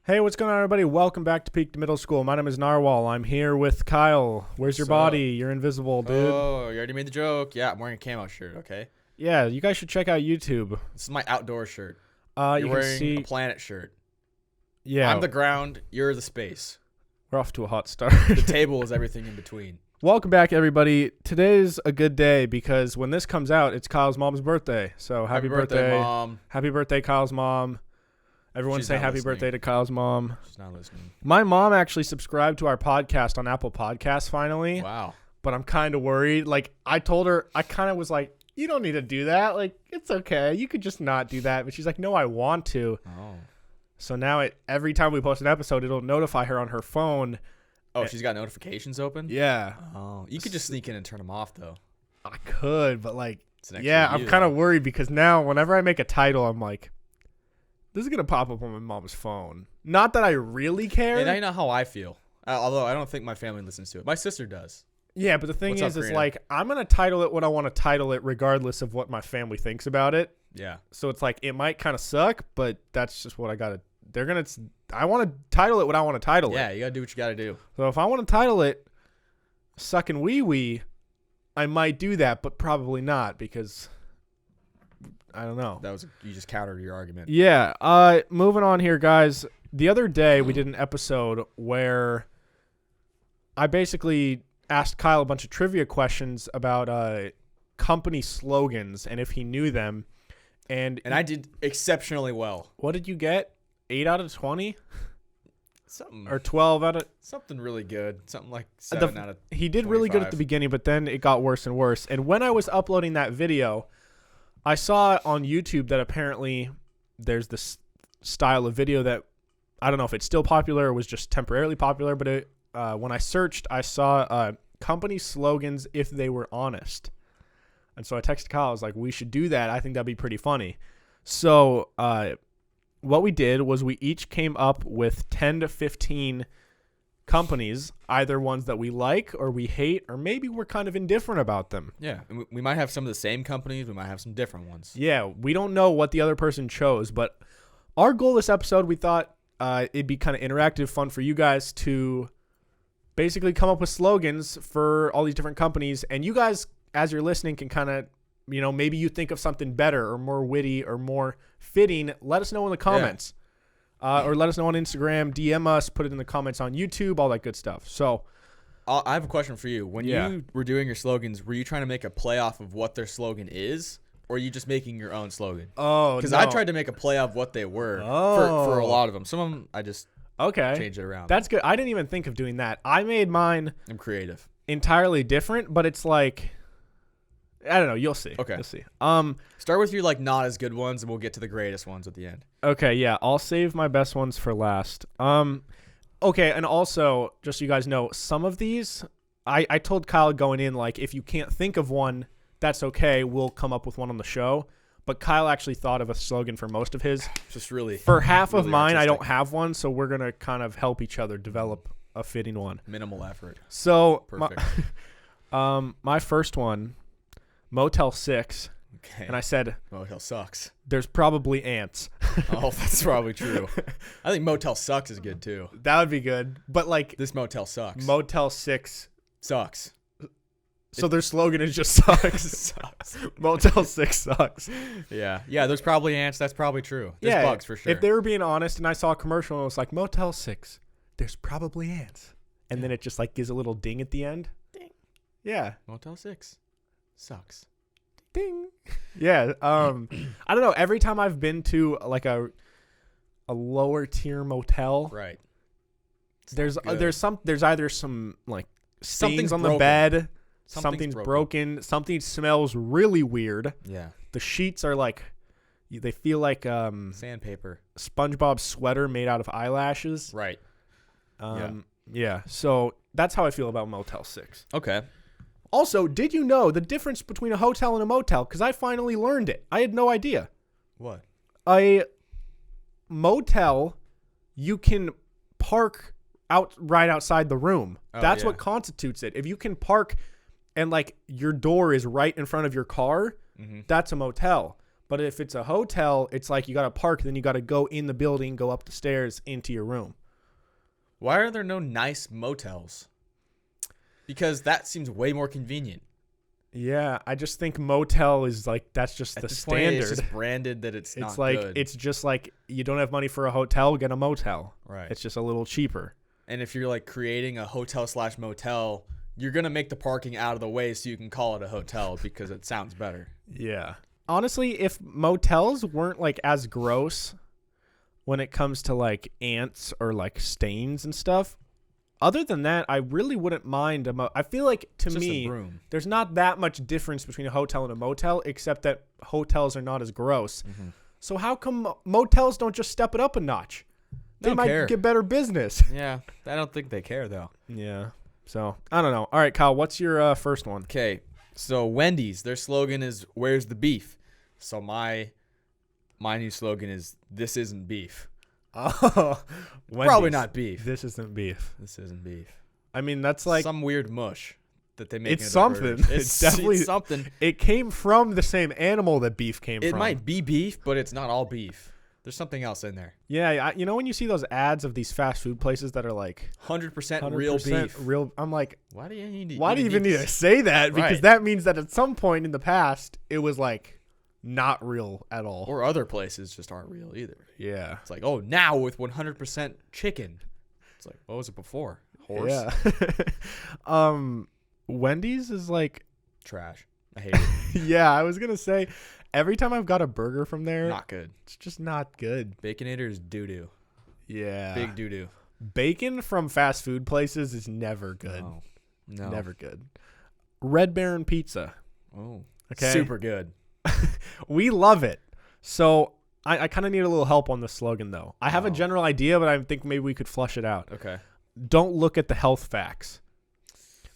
Hey, what's going on, everybody? Welcome back to Peak to Middle School. My name is Narwhal. I'm here with Kyle. Where's your body? You're invisible, dude. Oh, you already made the joke. Yeah, I'm wearing a camo shirt, okay? Yeah, you guys should check out YouTube. This is my outdoor shirt. You're You're wearing a planet shirt. Yeah, I'm the ground, you're the space. we're off to a hot start. The table is everything in between. Welcome back, everybody. Today's a good day because when this comes out, it's Kyle's mom's birthday. So happy birthday, Mom. Happy birthday, Kyle's mom. Everyone She's say not happy listening. birthday to Kyle's mom. She's not listening. My mom actually subscribed to our podcast on Apple Podcasts finally. Wow. But I'm kind of worried. Like, I told her, I kind of was like, you don't need to do that. Like, it's okay. You could just not do that. But she's like, no, I want to. Oh. So now every time we post an episode, it'll notify her on her phone. Oh, she's got notifications open? Yeah. Oh, you could just sneak in and turn them off, though. I could, but like, It's an extra yeah, I'm view. kind of worried because now whenever I make a title, I'm like, this is going to pop up on my mom's phone. Not that I really care. And I know how I feel. Although I don't think my family listens to it. My sister does. Yeah, but the thing What's up, is Karina? like, I'm going to title it what I want to title it regardless of what my family thinks about it. Yeah. So it's like, it might kind of suck, but that's just what I got to, I want to title it what I want to title it. Yeah, you got to do what you got to do. So if I want to title it Suckin' Wee Wee, I might do that, but probably not because I don't know. You just countered your argument. Yeah. Moving on here, guys. The other day we did an episode where I basically asked Kyle a bunch of trivia questions about company slogans and if he knew them. And I did exceptionally well. what did you get? 8 out of 20? Something Or 12 out of... Something really good. Something like 7 out of He did really good at 25. the beginning, but then it got worse and worse. And when I was uploading that video, I saw on YouTube that apparently there's this style of video that I don't know if it's still popular or was just temporarily popular, but when I searched, I saw company slogans if they were honest. And so I texted Kyle. I was like, we should do that. I think that'd be pretty funny. So what we did was we each came up with 10 to 15 companies, either ones that we like or we hate, or maybe we're kind of indifferent about them. Yeah, and we might have some of the same companies. We might have some different ones. Yeah, we don't know what the other person chose, but our goal this episode, we thought it'd be kind of interactive, fun for you guys to basically come up with slogans for all these different companies. And you guys, as you're listening, can kind of, maybe you think of something better or more witty or more fitting. Let us know in the comments. Or let us know on Instagram, DM us, put it in the comments on YouTube, all that good stuff. So I have a question for you. When Yeah. you were doing your slogans, were you trying to make a play off of what their slogan is, or are you just making your own slogan? Because I tried to make a play off what they were for a lot of them. Some of them I just changed it around. That's good. I didn't even think of doing that. I made mine I'm creative. entirely different, but it's like, I don't know. You'll see. Okay. You'll see. Start with your not as good ones, and we'll get to the greatest ones at the end. Okay. Yeah. I'll save my best ones for last. Okay. And also, just so you guys know, some of these, I told Kyle going in, like, if you can't think of one, that's okay. We'll come up with one on the show. But Kyle actually thought of a slogan for most of his. Just really For half of really mine, I artistic. don't have one, so we're going to kind of help each other develop a fitting one. minimal effort. So, Perfect. my first one, Motel 6, Okay. and I said, Motel sucks. there's probably ants. Oh, that's probably true. I think Motel sucks is good too. That would be good. But, like, This motel sucks. Motel 6, Sucks. so their slogan is just sucks. Sucks. Motel 6 sucks. Yeah. There's probably ants. That's probably true. There's Yeah, bugs for sure. If they were being honest and I saw a commercial and it was like, Motel 6, there's probably ants. And then it just, like, gives a little ding at the end. Ding. Yeah. Motel 6 sucks. Ding. Yeah. I don't know. Every time I've been to like a lower tier motel, Right. It's there's not good. there's either some like stains Something's on the broken. bed, Something's broken, something smells really weird. Yeah. The sheets are like they feel like Sandpaper. SpongeBob's sweater made out of eyelashes. Right. Yeah. So that's how I feel about Motel 6. Okay. Also, did you know the difference between a hotel and a motel? Because I finally learned it. I had no idea. What? A motel, you can park right outside the room. Oh, That's yeah. what constitutes it. If you can park and like your door is right in front of your car, Mm-hmm. that's a motel. But if it's a hotel, it's like you got to park, then you got to go in the building, go up the stairs into your room. Why are there no nice motels? Because that seems way more convenient. Yeah, I just think motel is like, that's just the standard. It's just branded that it's not like good. It's just like, you don't have money for a hotel, get a motel. Right. It's just a little cheaper. And if you're like creating a hotel/motel, you're gonna make the parking out of the way so you can call it a hotel because it sounds better. Yeah. Honestly, if motels weren't like as gross when it comes to like ants or like stains and stuff, other than that, I really wouldn't mind I feel like, to me, there's not that much difference between a hotel and a motel, except that hotels are not as gross. Mm-hmm. So how come motels don't just step it up a notch? They might get better business. Yeah, I don't think they care, though. Yeah. So, I don't know. All right, Kyle, what's your first one? Okay, so Wendy's, their slogan is, "Where's the beef?" So my new slogan is, "This isn't beef." Oh, probably not beef. This isn't beef. This isn't beef. I mean, that's like some weird mush that they make. It's something. It's definitely something. It came from the same animal that beef came from. It might be beef, but it's not all beef. There's something else in there. Yeah, you know when you see those ads of these fast food places that are like 100% real beef. I'm like, why do you even need to say that? Because that means that at some point in the past it was like not real at all. Or other places just aren't real either. Yeah. It's like, oh, now with 100% chicken. It's like, what was it before? Horse? Yeah. Wendy's is like trash. I hate it. Yeah, I was going to say, every time I've got a burger from there, not good. It's just not good. Baconator is doo-doo. Yeah. Big doo-doo. Bacon from fast food places is never good. No. Never good. Red Baron Pizza. Oh. Okay. Super good. We love it. So I kind of need a little help on the slogan, though. I have a general idea, but I think maybe we could flush it out. Okay. Don't look at the health facts.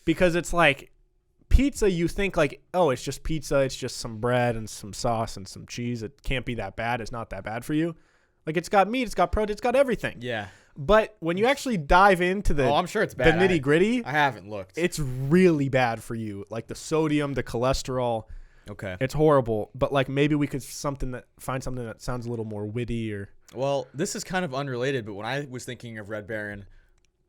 Because it's like, pizza, you think like, oh, it's just pizza. It's just some bread and some sauce and some cheese. It can't be that bad. It's not that bad for you. Like, it's got meat. It's got protein. It's got everything. Yeah. But when you actually dive into the I'm sure it's bad. The nitty gritty. I haven't looked. It's really bad for you. Like the sodium, the cholesterol. Okay. It's horrible. But like maybe we could find something that sounds a little more witty or. Well, this is kind of unrelated, but when I was thinking of Red Baron,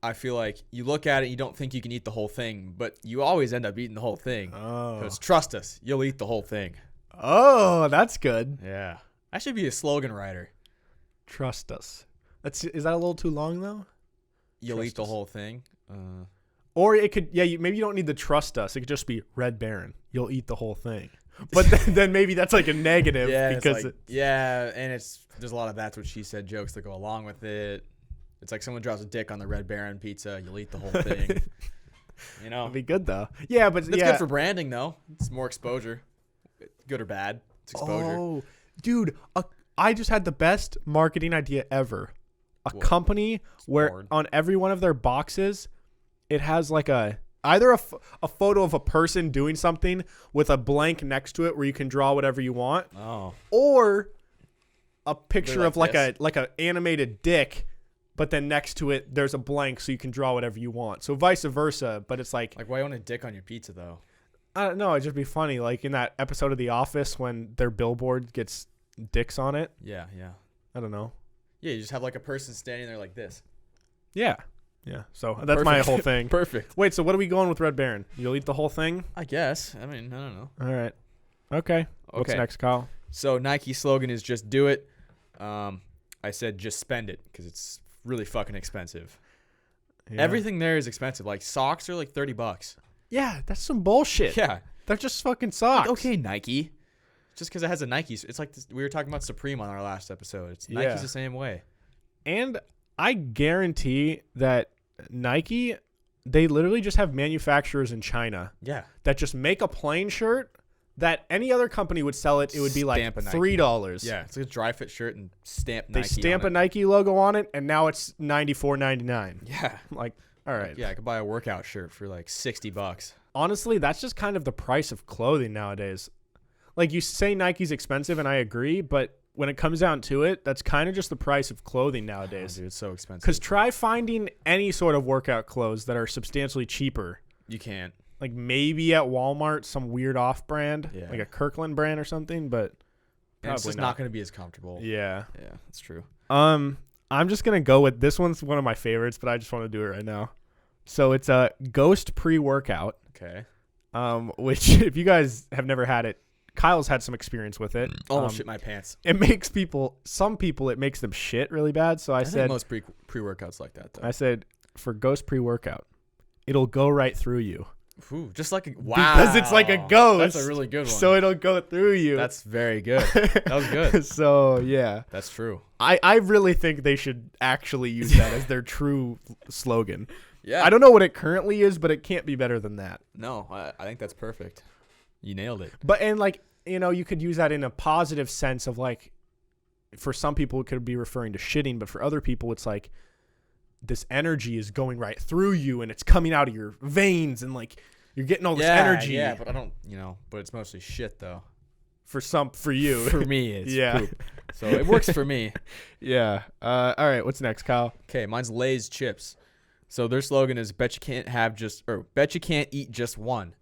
I feel like you look at it, you don't think you can eat the whole thing, but you always end up eating the whole thing. Oh. Because trust us, you'll eat the whole thing. Oh, that's good. Yeah. I should be a slogan writer. Trust us. Is that a little too long though? You'll eat the whole thing. Or it could, maybe you don't need to trust us. It could just be Red Baron. You'll eat the whole thing. But then maybe that's like a negative. Yeah, because and there's a lot of that's what she said jokes that go along with it. It's like someone drops a dick on the Red Baron pizza. You'll eat the whole thing. You know, it'd be good though. Yeah, but it's good for branding though. It's more exposure, good or bad. It's exposure. Oh, dude, I just had the best marketing idea ever. A company where on every one of their boxes, it has like either a photo of a person doing something with a blank next to it where you can draw whatever you want. Oh. Or a picture of like a animated dick. But then next to it, there's a blank so you can draw whatever you want. So vice versa, but it's like why you want a dick on your pizza though? I don't know. It'd just be funny, like in that episode of The Office when their billboard gets dicks on it. Yeah. I don't know. Yeah, you just have like a person standing there like this. Yeah. So that's my whole thing. Perfect. Wait, so what are we going with Red Baron? You'll eat the whole thing? I guess. I mean, I don't know. All right. Okay. What's next, Kyle? So Nike slogan is just do it. I said just spend it because it's really fucking expensive. Yeah. Everything there is expensive. Like socks are like $30. Yeah, that's some bullshit. Yeah, they're just fucking socks. Like, okay, Nike. Just because it has a Nike, it's like we were talking about Supreme on our last episode. Nike's the same way. And I guarantee that Nike, they literally just have manufacturers in China. Yeah. That just make a plain shirt that any other company would sell it. It would be like $3. Yeah, it's like a dry fit shirt and stamp Nike. They stamp a Nike logo on it, and now it's $94.99. Yeah. Like, all right. Yeah, I could buy a workout shirt for like $60. Honestly, that's just kind of the price of clothing nowadays. Like, you say Nike's expensive, and I agree, but when it comes down to it, that's kind of just the price of clothing nowadays. Oh, dude, it's so expensive. Because try finding any sort of workout clothes that are substantially cheaper. You can't. Like maybe at Walmart, some weird off-brand, like a Kirkland brand or something, but And it's just not going to be as comfortable. Yeah. Yeah, that's true. I'm just going to go with this one's one of my favorites, but I just want to do it right now. So it's a Ghost pre-workout. Okay. Which if you guys have never had it, Kyle's had some experience with it. Almost shit my pants. It makes some people, it makes them shit really bad. So I said, think most pre-workouts like that, though. I said, for Ghost pre-workout, it'll go right through you. Ooh, just like wow. Because it's like a ghost. That's a really good one. So it'll go through you. That's very good. That was good. So, yeah. That's true. I really think they should actually use that as their true slogan. Yeah. I don't know what it currently is, but it can't be better than that. No, I think that's perfect. You nailed it. But, and like, you know, you could use that in a positive sense of like, for some people it could be referring to shitting, but for other people it's like, this energy is going right through you and it's coming out of your veins and like you're getting all this energy. Yeah, but I don't, but it's mostly shit though. For you. For me, it's poop. So it works for me. Yeah. All right. What's next, Kyle? Okay, mine's Lay's chips. So their slogan is bet you can't eat just one.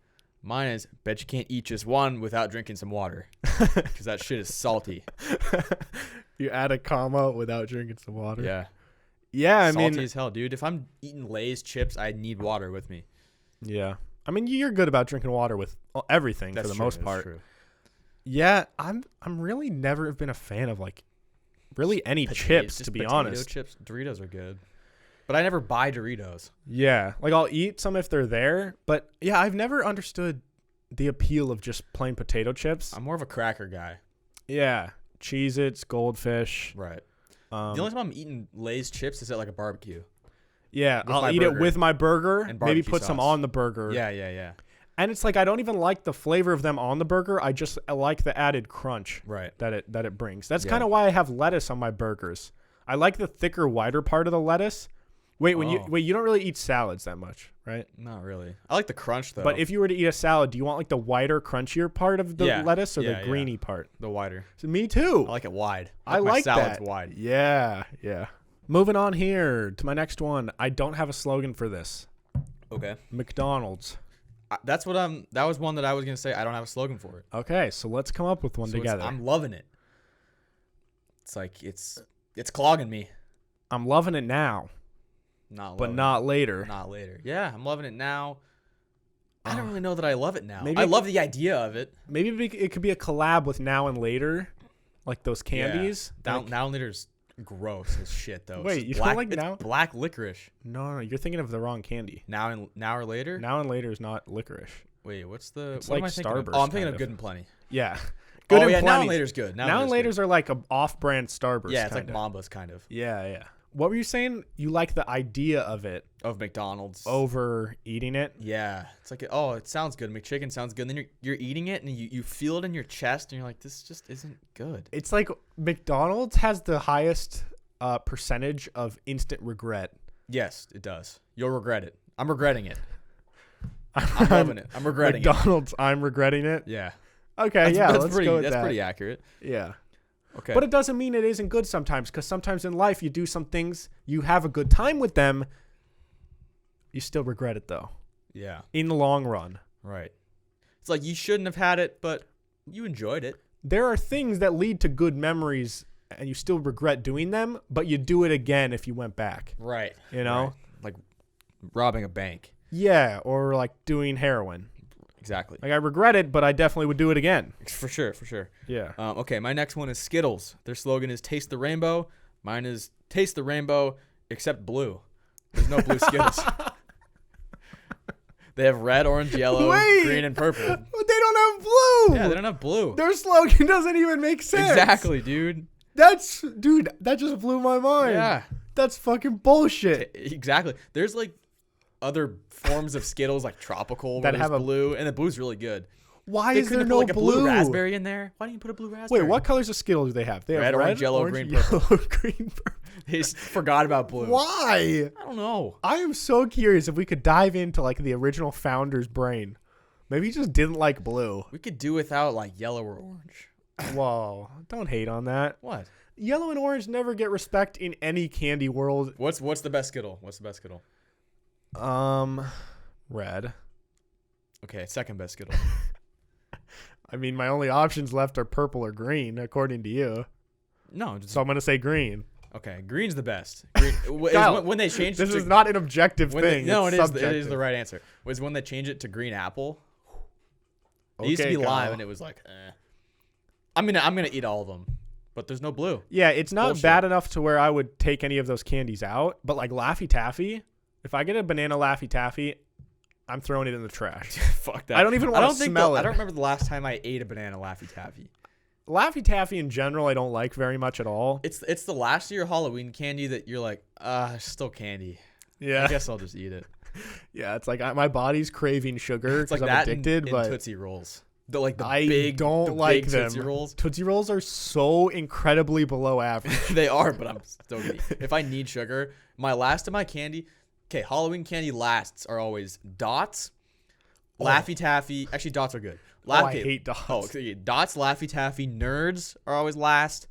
Mine is bet you can't eat just one without drinking some water. Because that shit is salty. You add a comma without drinking some water. Yeah. Yeah, I mean, salty as hell, dude. If I'm eating Lay's chips, I need water with me. Yeah, I mean, you're good about drinking water with everything for the most part. True. Yeah, I'm really never have been a fan of like really any chips, to be honest. Chips, Doritos are good, but I never buy Doritos. Yeah, like I'll eat some if they're there, but yeah, I've never understood the appeal of just plain potato chips. I'm more of a cracker guy. Yeah, Cheez-Its, Goldfish. Right. The only time I'm eating Lay's chips is at like a barbecue. Yeah, I'll eat it with my burger and maybe put some on the burger. Yeah. And it's like I don't even like the flavor of them on the burger. I just like the added crunch that it brings. That's kind of why I have lettuce on my burgers. I like the thicker, wider part of the lettuce. Wait, you don't really eat salads that much, right? Not really. I like the crunch though. But if you were to eat a salad, do you want like the wider, crunchier part of the lettuce or the greeny part? The wider. So me too. I like it wide. I like my salads that. Wide. Yeah. Moving on here to my next one. I don't have a slogan for this. Okay. McDonald's. That was one that I was gonna say. I don't have a slogan for it. Okay, so let's come up with one together. I'm loving it. It's like it's clogging me. I'm loving it now. Not later. Not later. Yeah, I'm loving it now. I don't really know that I love it now. I love the idea of it. Maybe it could be a collab with Now and Later, like those candies. Yeah. Now and Later's gross as shit though. Wait, you don't like Now? Black licorice. No, you're thinking of the wrong candy. Now or Later? Now and Later is not licorice. Wait, what's the? It's what like am I thinking Starburst. of? Oh, I'm thinking of Good and Plenty. Yeah. Good and Plenty. Now and Later's good. Now and Later's are like an off-brand Starburst. Yeah, it's like Mamba's kind of. Yeah. What were you saying? You like the idea of it. Of McDonald's. Over eating it? Yeah. It's like, it sounds good. McChicken sounds good. And then you're eating it and you feel it in your chest and you're like, this just isn't good. It's like McDonald's has the highest percentage of instant regret. Yes, it does. You'll regret it. I'm regretting it. I'm loving it. I'm regretting McDonald's, I'm regretting it? Yeah. Okay, let's go with that. That's pretty accurate. Yeah. Okay. But it doesn't mean it isn't good sometimes, because sometimes in life you do some things, you have a good time with them, you still regret it though. Yeah. In the long run. Right. It's like you shouldn't have had it, but you enjoyed it. There are things that lead to good memories and you still regret doing them, but you do it again if you went back. Right. You know? Right. Like robbing a bank. Yeah, or like doing heroin. Exactly. Like I regret it, but I definitely would do it again. For sure. Yeah. Okay, my next one is Skittles. Their slogan is Taste the Rainbow. Mine is Taste the Rainbow, except blue. There's no blue Skittles. They have red, orange, yellow, green, and purple. They don't have blue. Yeah, they don't have blue. Their slogan doesn't even make sense. Exactly, dude. That just blew my mind. Yeah. That's fucking bullshit. Exactly. There's like other forms of Skittles like tropical that have blue, and the blue's really good. Why is there no put, like, a blue raspberry in there? Why didn't you put a blue raspberry? Wait, what colors of Skittles do they have? They have red, orange, yellow, green, purple. Green, purple. They just forgot about blue. Why? I don't know. I am so curious if we could dive into like the original founder's brain. Maybe he just didn't like blue. We could do without like yellow or orange. Whoa, don't hate on that. What? Yellow and orange never get respect in any candy world. What's the best Skittle? Red. Okay, second best Skittle. I mean, my only options left are purple or green, according to you. No. So I'm going to say green. Okay, green's the best. Green, Kyle, when they change this is not an objective thing. It is the right answer. Was when they change it to green apple. It used to be lime, and it was like, I'm gonna eat all of them, but there's no blue. Yeah, it's not bad enough to where I would take any of those candies out. But like Laffy Taffy, if I get a banana Laffy Taffy, I'm throwing it in the trash. Fuck that. I don't even want to smell it. I don't remember the last time I ate a banana Laffy Taffy. Laffy Taffy in general, I don't like very much at all. It's the last year Halloween candy that you're like, still candy. Yeah. I guess I'll just eat it. Yeah, it's like my body's craving sugar because like I'm addicted. In but Tootsie Rolls. I don't like them. Tootsie Rolls. Tootsie Rolls are so incredibly below average. They are, but I'm still gonna eat. If I need sugar, my last of my candy. Okay, Halloween candy lasts are always Dots, Laffy Taffy. Actually, Dots are good. I hate Dots. Oh, okay. Dots, Laffy Taffy, Nerds are always last.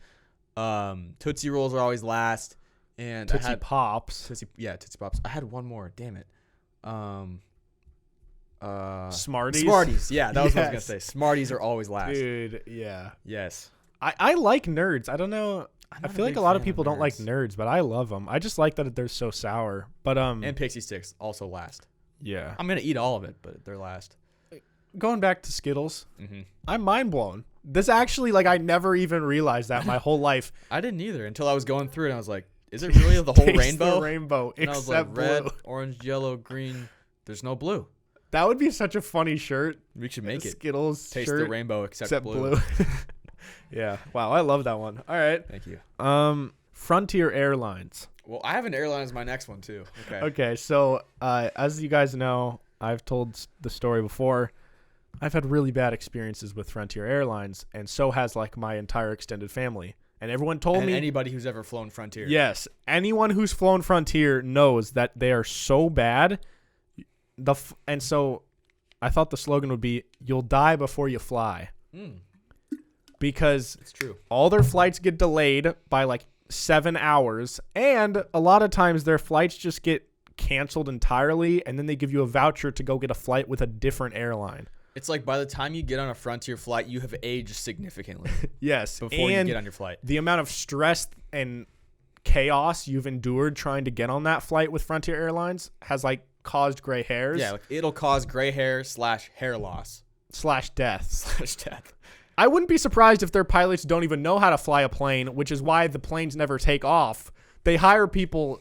Tootsie Rolls are always last. And Tootsie Pops. Tootsie Pops. I had one more. Damn it. Smarties. Smarties. Yeah, that was what I was gonna say. Smarties are always last. Dude, yeah. Yes. I like Nerds. I don't know. I feel like a lot of people don't like Nerds, but I love them. I just like that they're so sour. But and Pixie Sticks also last. Yeah. I'm gonna eat all of it, but they're last. Going back to Skittles, I'm mind blown. This actually, like, I never even realized that my whole life. I didn't either until I was going through it. And I was like, "Is it really the whole rainbow?" The rainbow, and except I was like, red, blue. orange, yellow, green. There's no blue. That would be such a funny shirt. We should make it. Skittles taste shirt, the rainbow except blue. Yeah. Wow, I love that one. All right. Thank you. Frontier Airlines. Well, I have an airline as my next one too. Okay. Okay. So, as you guys know, I've told the story before. I've had really bad experiences with Frontier Airlines, and so has like my entire extended family. And everyone told me, anybody who's ever flown Frontier. Yes, anyone who's flown Frontier knows that they are so bad. And so, I thought the slogan would be "You'll die before you fly," because it's true. All their flights get delayed by like 7 hours, and a lot of times their flights just get canceled entirely, and then they give you a voucher to go get a flight with a different airline. It's like by the time you get on a Frontier flight, you have aged significantly. Yes. Before you get on your flight. The amount of stress and chaos you've endured trying to get on that flight with Frontier Airlines has like caused gray hairs. Yeah, like it'll cause gray hair / hair loss. / death. / death. I wouldn't be surprised if their pilots don't even know how to fly a plane, which is why the planes never take off. They hire people.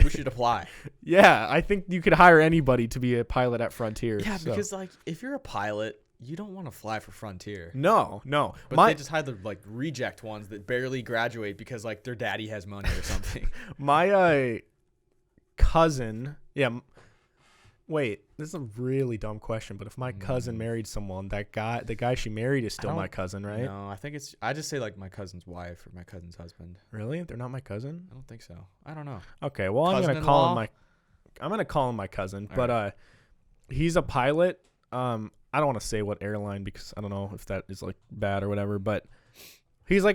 We should apply. Yeah, I think you could hire anybody to be a pilot at Frontier. Yeah, because like if you're a pilot, you don't want to fly for Frontier. No. But they just hire the like reject ones that barely graduate because like their daddy has money or something. My cousin, wait, this is a really dumb question, but if my cousin married someone, the guy she married is still my cousin, right? No, I just say like my cousin's wife or my cousin's husband. Really? They're not my cousin? I don't think so. I don't know. Okay, well, I'm gonna call him my cousin, but he's a pilot. I don't want to say what airline because I don't know if that is like bad or whatever, but he's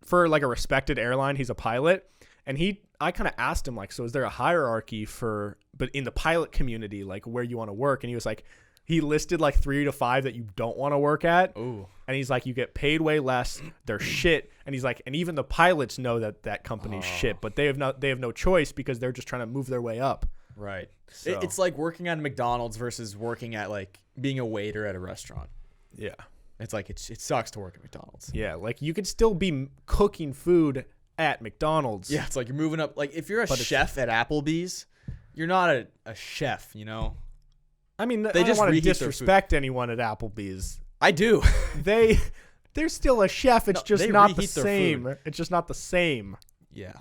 for a respected airline, he's a pilot. And I kind of asked him, like, so is there a hierarchy but in the pilot community, like where you want to work? And he was like, he listed like 3 to 5 that you don't want to work at. Ooh. And he's like, you get paid way less. They're shit. And he's like, and even the pilots know that company's shit, but they have no choice because they're just trying to move their way up. Right. So. It's like working at McDonald's versus working at like being a waiter at a restaurant. Yeah. It's like, it sucks to work at McDonald's. Yeah. Like you could still be cooking food at McDonald's. Yeah, it's like you're moving up. Like if you're a chef at Applebee's, you're not a chef, you know? I mean, they just want to disrespect anyone at Applebee's. I do. They're still a chef. It's just not the same. It's just not the same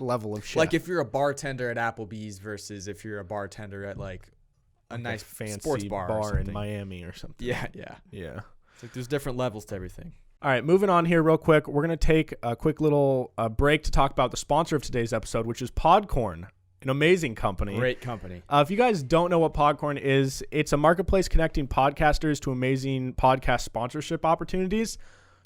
level of chef. Like if you're a bartender at Applebee's versus if you're a bartender at like a nice fancy sports bar in Miami or something. Yeah. It's like there's different levels to everything. All right, moving on here real quick. We're going to take a quick little break to talk about the sponsor of today's episode, which is Podcorn, an amazing company. Great company. If you guys don't know what Podcorn is, it's a marketplace connecting podcasters to amazing podcast sponsorship opportunities.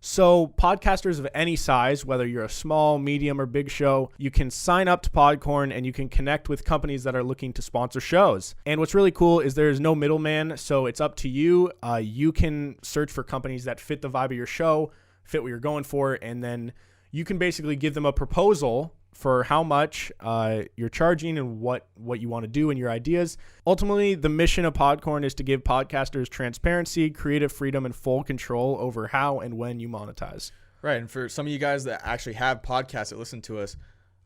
So podcasters of any size, whether you're a small, medium, or big show, you can sign up to Podcorn and you can connect with companies that are looking to sponsor shows. And what's really cool is there's no middleman, so it's up to you. You can search for companies that fit the vibe of your show, fit what you're going for, and then you can basically give them a proposal for how much you're charging and what you want to do and your ideas. Ultimately, the mission of Podcorn is to give podcasters transparency, creative freedom, and full control over how and when you monetize. Right. And for some of you guys that actually have podcasts that listen to us,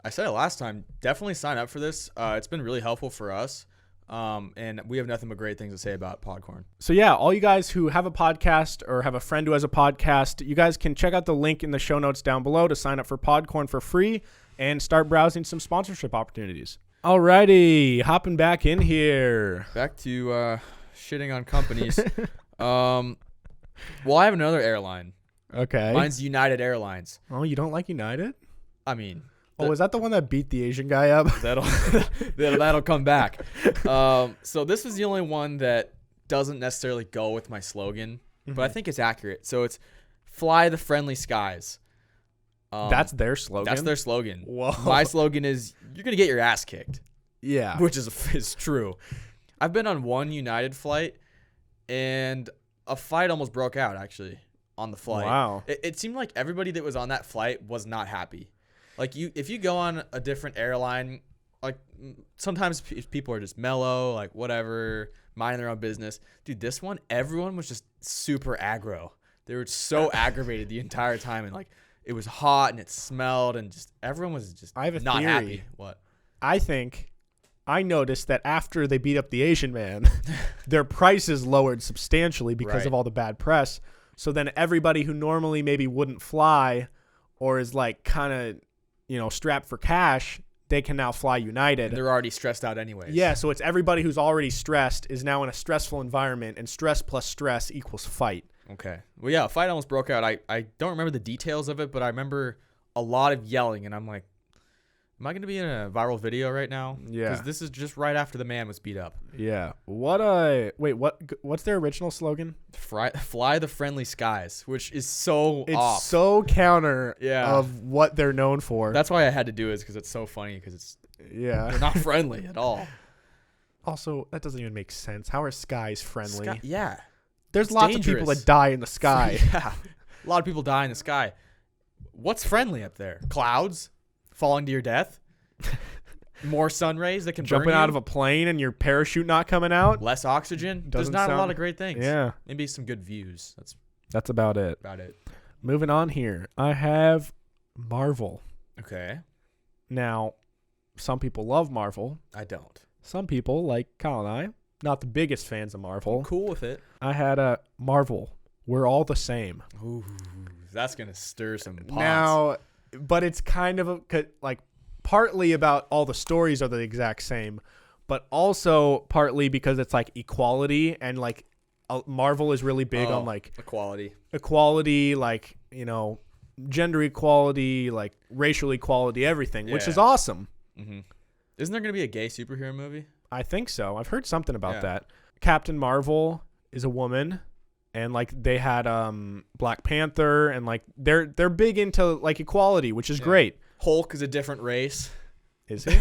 I said it last time, definitely sign up for this. It's been really helpful for us. And we have nothing but great things to say about Podcorn. So yeah, all you guys who have a podcast or have a friend who has a podcast, you guys can check out the link in the show notes down below to sign up for Podcorn for free and start browsing some sponsorship opportunities. Alrighty, hopping back in here. Back to shitting on companies. Well, I have another airline. Okay. Mine's United Airlines. Oh, you don't like United? I mean... is that the one that beat the Asian guy up? That'll come back. So this is the only one that doesn't necessarily go with my slogan, but I think it's accurate. So it's fly the friendly skies. That's their slogan? That's their slogan. Whoa. My slogan is you're going to get your ass kicked. Yeah. Which is true. I've been on one United flight, and a fight almost broke out, actually, on the flight. Wow. It seemed like everybody that was on that flight was not happy. Like if you go on a different airline, like sometimes people are just mellow, like whatever, minding their own business. Dude, this one, everyone was just super aggro. They were so aggravated the entire time, and like it was hot and it smelled, and just everyone was just not happy. What? I noticed that after they beat up the Asian man, their prices lowered substantially because of all the bad press. So then everybody who normally maybe wouldn't fly or is like kind of, strapped for cash, they can now fly United. And they're already stressed out anyways. Yeah, so it's everybody who's already stressed is now in a stressful environment, and stress plus stress equals fight. Okay. Well, yeah, a fight almost broke out. I don't remember the details of it, but I remember a lot of yelling, and I'm like, am I going to be in a viral video right now? Yeah. Because this is just right after the man was beat up. Yeah. What's their original slogan? Fly the friendly skies, which is so off. It's so counter of what they're known for. That's why I had to do it, because it's so funny, because they're not friendly at all. Also, that doesn't even make sense. How are skies friendly? Yeah. There's lots of people that die in the sky. Yeah. A lot of people die in the sky. What's friendly up there? Clouds? Falling to your death? More sun rays that can jumping burn you? Out of a plane and your parachute not coming out? Less oxygen? There's not a lot of great things. Yeah. Maybe some good views. That's about it. Moving on here. I have Marvel. Okay. Now, some people love Marvel. I don't. Some people, like Kyle and I, not the biggest fans of Marvel. I'm cool with it. I had a Marvel. We're all the same. Ooh, that's going to stir some pots. Now, but it's kind of partly about all the stories are the exact same, but also partly because it's like equality, and like Marvel is really big on like equality, like, gender equality, like racial equality, everything, which is awesome. Mm-hmm. Isn't there going to be a gay superhero movie? I think so. I've heard something about that. Captain Marvel is a woman, and like they had Black Panther, and like they're big into like equality, which is great. Hulk is a different race. Is he?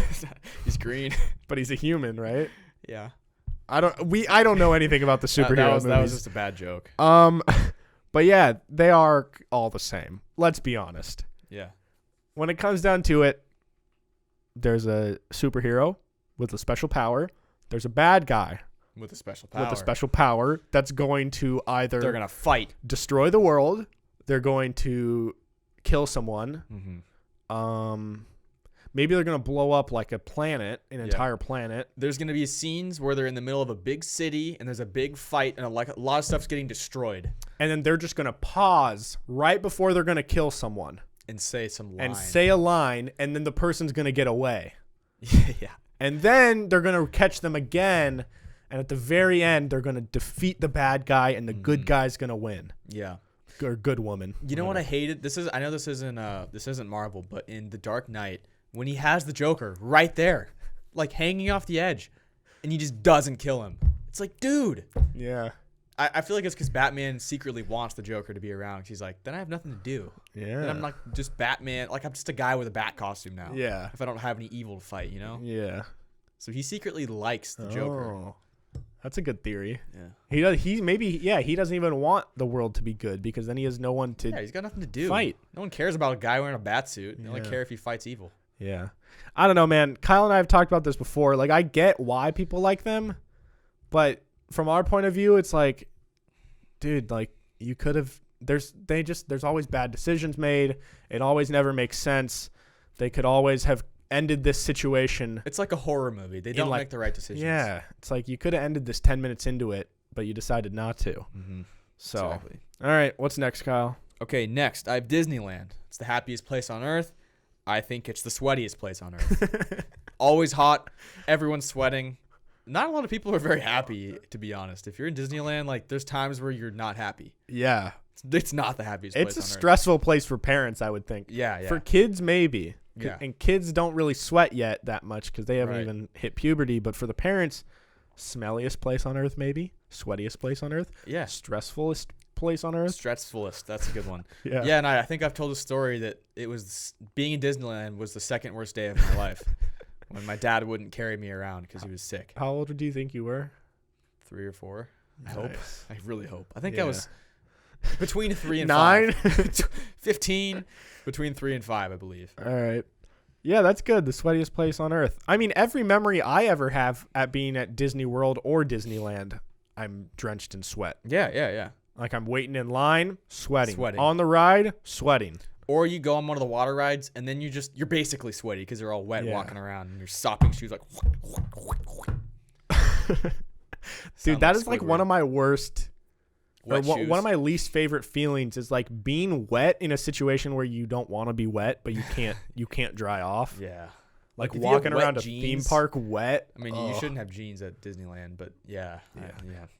He's green, but he's a human, right? Yeah. I don't know anything about the superhero movies. That was just a bad joke. But yeah, they are all the same. Let's be honest. Yeah. When it comes down to it, there's a superhero with a special power. There's a bad guy with a special power that's going to either they're gonna fight, destroy the world. They're going to kill someone. Mm-hmm. Maybe they're gonna blow up like a planet, an entire planet. There's gonna be scenes where they're in the middle of a big city and there's a big fight and a lot of stuff's getting destroyed. And then they're just gonna pause right before they're gonna kill someone and say some line. And say a line, and then the person's gonna get away. Yeah. And then they're gonna catch them again, and at the very end, they're gonna defeat the bad guy, and the good guy's gonna win. Yeah. Or good woman. You know what I hated? I know this isn't Marvel, but in The Dark Knight, when he has the Joker right there, like hanging off the edge, and he just doesn't kill him. It's like, dude. Yeah. I feel like it's because Batman secretly wants the Joker to be around. He's like, then I have nothing to do. Yeah. Then I'm not just Batman. Like, I'm just a guy with a bat costume now. Yeah. If I don't have any evil to fight, you know? Yeah. So he secretly likes the Joker. Oh, that's a good theory. Yeah. He doesn't even want the world to be good because then he has no one to. Yeah, he's got nothing to do. Fight. No one cares about a guy wearing a bat suit. They only care if he fights evil. Yeah. I don't know, man. Kyle and I have talked about this before. Like, I get why people like them, but from our point of view, it's like, dude, like, you could have. There's always bad decisions made. It always never makes sense. They could always have ended this situation. It's like a horror movie. They don't make the right decisions. Yeah. It's like you could have ended this 10 minutes into it, but you decided not to. Mm-hmm. So, exactly. All right. What's next, Kyle? Okay, next. I have Disneyland. It's the happiest place on earth. I think it's the sweatiest place on earth. Always hot. Everyone's sweating. Not a lot of people are very happy, to be honest. If you're in Disneyland, like, there's times where you're not happy. Yeah. It's not the happiest place on earth. It's a stressful place for parents, I would think. Yeah. For kids, maybe. Yeah. And kids don't really sweat yet that much because they haven't even hit puberty. But for the parents, smelliest place on earth, maybe. Sweatiest place on earth. Yeah. Stressfulest place on earth. Stressfulest. That's a good one. Yeah. Yeah, and I think I've told a story that it was being in Disneyland was the second worst day of my life. When my dad wouldn't carry me around because he was sick. How old do you think you were? 3 or 4. I Nice. hope. I really hope. I think I was between 3 and 9? 5. 15. Between 3 and 5, I believe. All right. Yeah, that's good. The sweatiest place on earth. I mean, every memory I ever have at being at Disney World or Disneyland, I'm drenched in sweat. Yeah. Like, I'm waiting in line, sweating. Sweating. On the ride, sweating. Or you go on one of the water rides, and then you're basically sweaty because you're all wet walking around, and you're sopping shoes like. Dude, that is like one of my worst, wet shoes. one of my least favorite feelings is like being wet in a situation where you don't want to be wet, but you can't dry off. Yeah. Like walking around a theme park wet. I mean, you shouldn't have jeans at Disneyland, but yeah.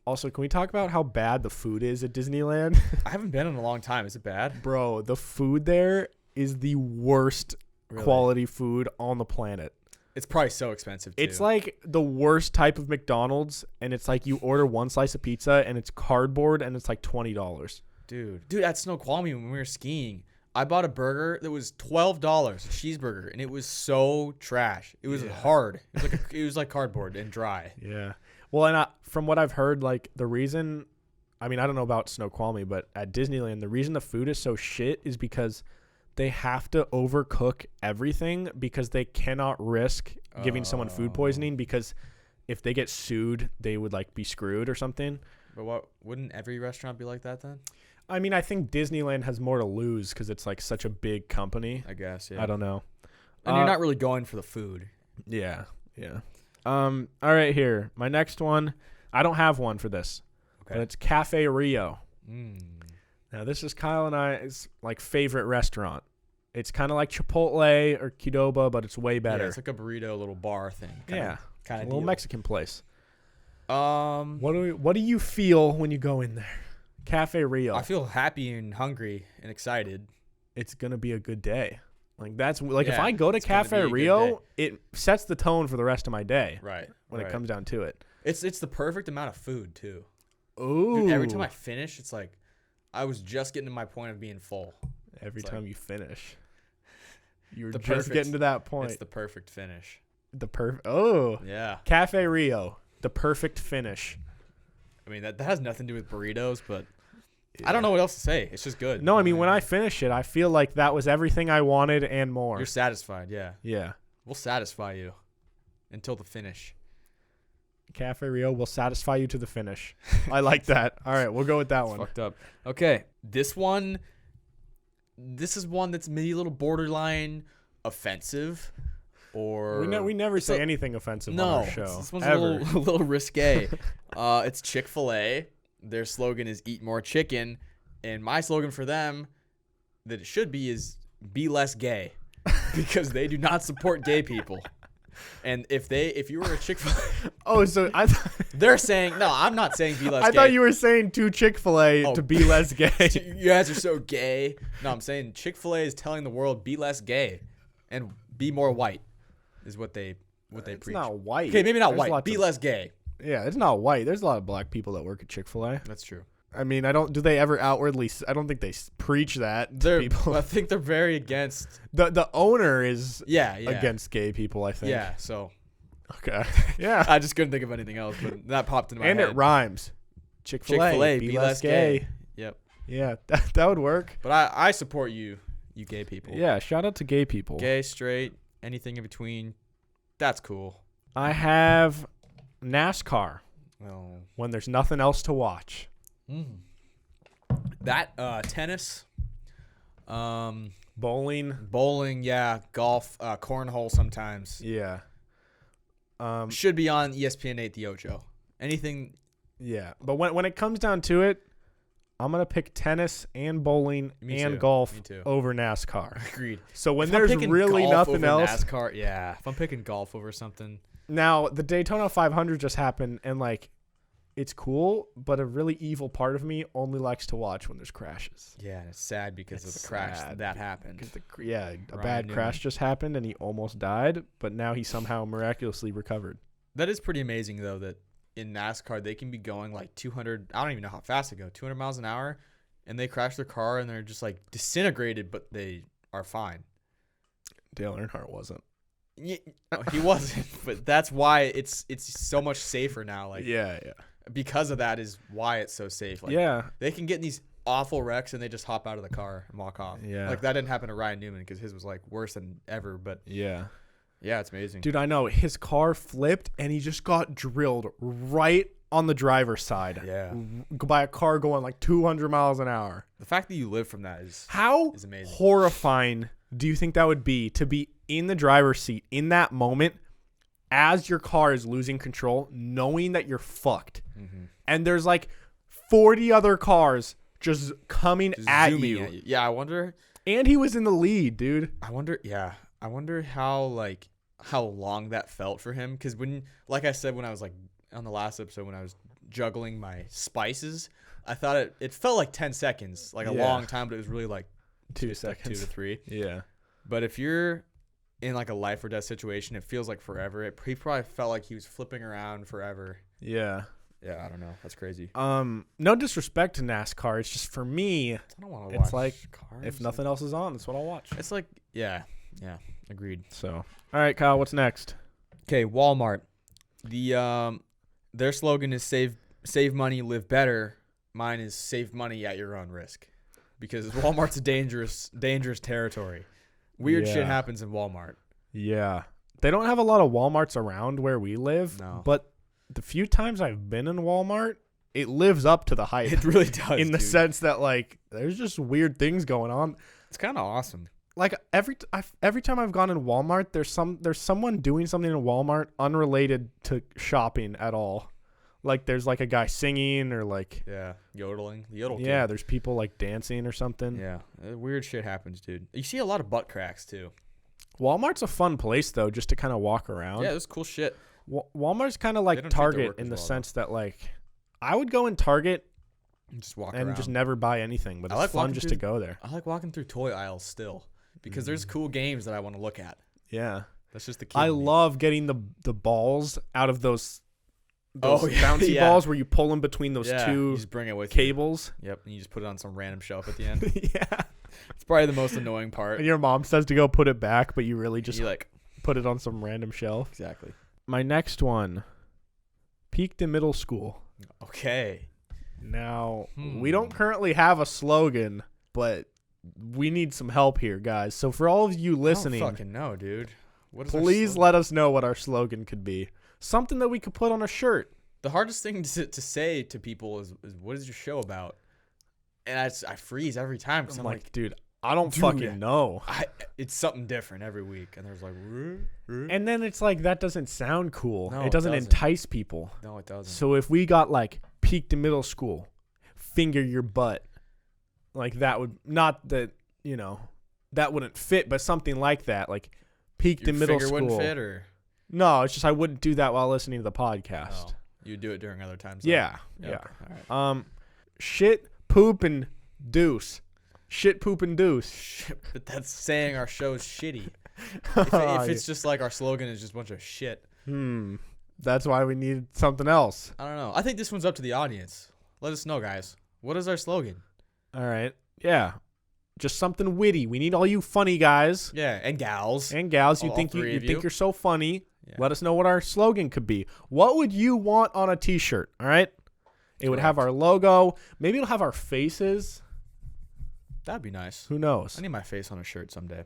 Also, can we talk about how bad the food is at Disneyland? I haven't been in a long time. Is it bad? Bro, the food there is the worst quality food on the planet. It's probably so expensive, too. It's like the worst type of McDonald's, and it's like you order one slice of pizza, and it's cardboard, and it's like $20. Dude, at Snoqualmie when we were skiing, I bought a burger that was $12, a cheeseburger, and it was so trash. It was hard. It was like cardboard and dry. Yeah. Well, and from what I've heard, like the reason, I mean, I don't know about Snoqualmie, but at Disneyland, the reason the food is so shit is because they have to overcook everything because they cannot risk giving someone food poisoning because if they get sued, they would like be screwed or something. But wouldn't every restaurant be like that then? I mean, I think Disneyland has more to lose because it's like such a big company. I guess, yeah. I don't know. And you're not really going for the food. Yeah. All right, here. My next one, I don't have one for this, but it's Cafe Rio. Now, this is Kyle and I's like favorite restaurant. It's kind of like Chipotle or Qdoba, but it's way better. Yeah, it's like a burrito little bar thing. Kind of a little Mexican place. What do you feel when you go in there? Cafe Rio. I feel happy and hungry and excited. It's gonna be a good day. Like that's like if I go to Cafe Rio, it sets the tone for the rest of my day. Right. When it comes down to it, it's the perfect amount of food too. Ooh. Dude, every time I finish, it's like I was just getting to my point of being full. Every time you finish, you're just getting to that point. It's the perfect finish. Oh. Yeah. Cafe Rio, the perfect finish. I mean that has nothing to do with burritos, but I don't know what else to say. It's just good. No, I mean when I finish it, I feel like that was everything I wanted and more. You're satisfied, yeah. Yeah. We'll satisfy you until the finish. Cafe Rio will satisfy you to the finish. I like that. All right, we'll go with that one. Fucked up. Okay, this is one that's maybe a little borderline offensive, or we never say anything offensive on our show. This one's a little risque. It's Chick-fil-A. Their slogan is "Eat more chicken," and my slogan for them that it should be is "Be less gay," because they do not support gay people. And if you were a Chick-fil-A, so they're saying no. I'm not saying be less gay. I thought you were saying to Chick-fil-A to be less gay. You guys are so gay. No, I'm saying Chick-fil-A is telling the world be less gay and be more white. Is what they preach. It's not white. Okay, maybe not white. Be less gay. Yeah, it's not white. There's a lot of black people that work at Chick-fil-A. That's true. I mean, do they ever outwardly? I don't think they preach that to people. I think they're very against. The owner is yeah against gay people, I think. Yeah. So. Okay. Yeah. I just couldn't think of anything else, but that popped into my head. And it rhymes. Chick-fil-A, be less gay. Yep. Yeah, that would work. But I support you gay people. Yeah, shout out to gay people. Gay, straight, anything in between. That's cool. I have NASCAR. Well, when there's nothing else to watch. That tennis, bowling, yeah, golf, cornhole sometimes. Yeah. Should be on ESPN 8 The Ocho. Anything. Yeah, but when it comes down to it, I'm gonna pick tennis and bowling and golf over NASCAR. Agreed. So when there's really nothing else, NASCAR, yeah. If I'm picking golf over something. Now the Daytona 500 just happened, and like, it's cool, but a really evil part of me only likes to watch when there's crashes. Yeah, and it's sad because of the crash that happened. A bad crash just happened, and he almost died, but now he somehow miraculously recovered. That is pretty amazing, though, that in NASCAR, they can be going like 200, I don't even know how fast they go, 200 miles an hour, and they crash their car, and they're just like disintegrated, but they are fine. Dale Earnhardt wasn't. Yeah, he wasn't, but that's why it's so much safer now. Like, yeah. Because of that is why it's so safe. Like, yeah. They can get in these awful wrecks and they just hop out of the car and walk off. Yeah. Like, that didn't happen to Ryan Newman because his was like worse than ever. But yeah, it's amazing. Dude, I know. His car flipped and he just got drilled right on the driver's side. Yeah. By a car going like 200 miles an hour. The fact that you live from that is amazing. Horrifying do you think that would be to be in the driver's seat in that moment as your car is losing control, knowing that you're fucked, and there's like 40 other cars just coming at you. Yeah, I wonder. And he was in the lead, dude. I wonder how long that felt for him. Because when, like I said, when I was like on the last episode, when I was juggling my spices, I thought it felt like 10 seconds, like a long time, but it was really like 2 seconds, 2 to 3. Yeah. But if you're in like a life or death situation, it feels like forever. He probably felt like he was flipping around forever. Yeah. Yeah, I don't know. That's crazy. No disrespect to NASCAR. It's just for me, I don't want to watch. It's like cars. If nothing else is on, that's what I'll watch. It's like, yeah, agreed. So, all right, Kyle, what's next? Okay, Walmart. Their slogan is save money, live better. Mine is save money at your own risk, because Walmart's a dangerous territory. Weird shit happens in Walmart. Yeah. They don't have a lot of Walmarts around where we live. No. But the few times I've been in Walmart, it lives up to the hype. It really does. In the sense that, like, there's just weird things going on. It's kind of awesome. Like, every time I've gone in Walmart, there's someone doing something in Walmart unrelated to shopping at all. Like, there's like a guy singing or like yodeling. The yodel. Yeah, there's people like dancing or something. Yeah, weird shit happens, dude. You see a lot of butt cracks too. Walmart's a fun place though, just to kind of walk around. Yeah, there's cool shit. Walmart's kind of like Target in the sense that, like, I would go in Target and just walk and around. Just never buy anything, but it's fun just to go there. I like walking through toy aisles still because there's cool games that I want to look at. Yeah, that's just the key. I love getting the balls out of those bouncy balls where you pull them between those two you just bring it with cables. Yep, and you just put it on some random shelf at the end. Yeah, it's probably the most annoying part. And your mom says to go put it back, but you really just like put it on some random shelf. Exactly. My next one, peaked in middle school. Okay. Now, we don't currently have a slogan, but we need some help here, guys. So for all of you listening, I don't fucking know, dude. Please let us know what our slogan could be. Something that we could put on a shirt. The hardest thing to say to people is what is your show about? And I freeze every time because I'm like, dude, I don't fucking know. It's something different every week. And there's like, and then it's like, that doesn't sound cool. No, it doesn't entice people. No, it doesn't. So if we got like peaked in middle school, finger your butt, like that would not that, that wouldn't fit, but something like that, like peaked in middle school. Wouldn't fit, or? No, it's just I wouldn't do that while listening to the podcast. Oh, you'd do it during other times. Yeah. Okay. All right. Shit, poop, and deuce. Shit, poop, and deuce. But that's saying our show's shitty. If it's just like our slogan is just a bunch of shit. That's why we need something else. I don't know. I think this one's up to the audience. Let us know, guys. What is our slogan? All right. Yeah. Just something witty. We need all you funny guys. Yeah, and gals. And gals. You think you're so funny. Yeah. Let us know what our slogan could be. What would you want on a t-shirt? All right. It would have our logo. Maybe it'll have our faces. That'd be nice. Who knows? I need my face on a shirt someday.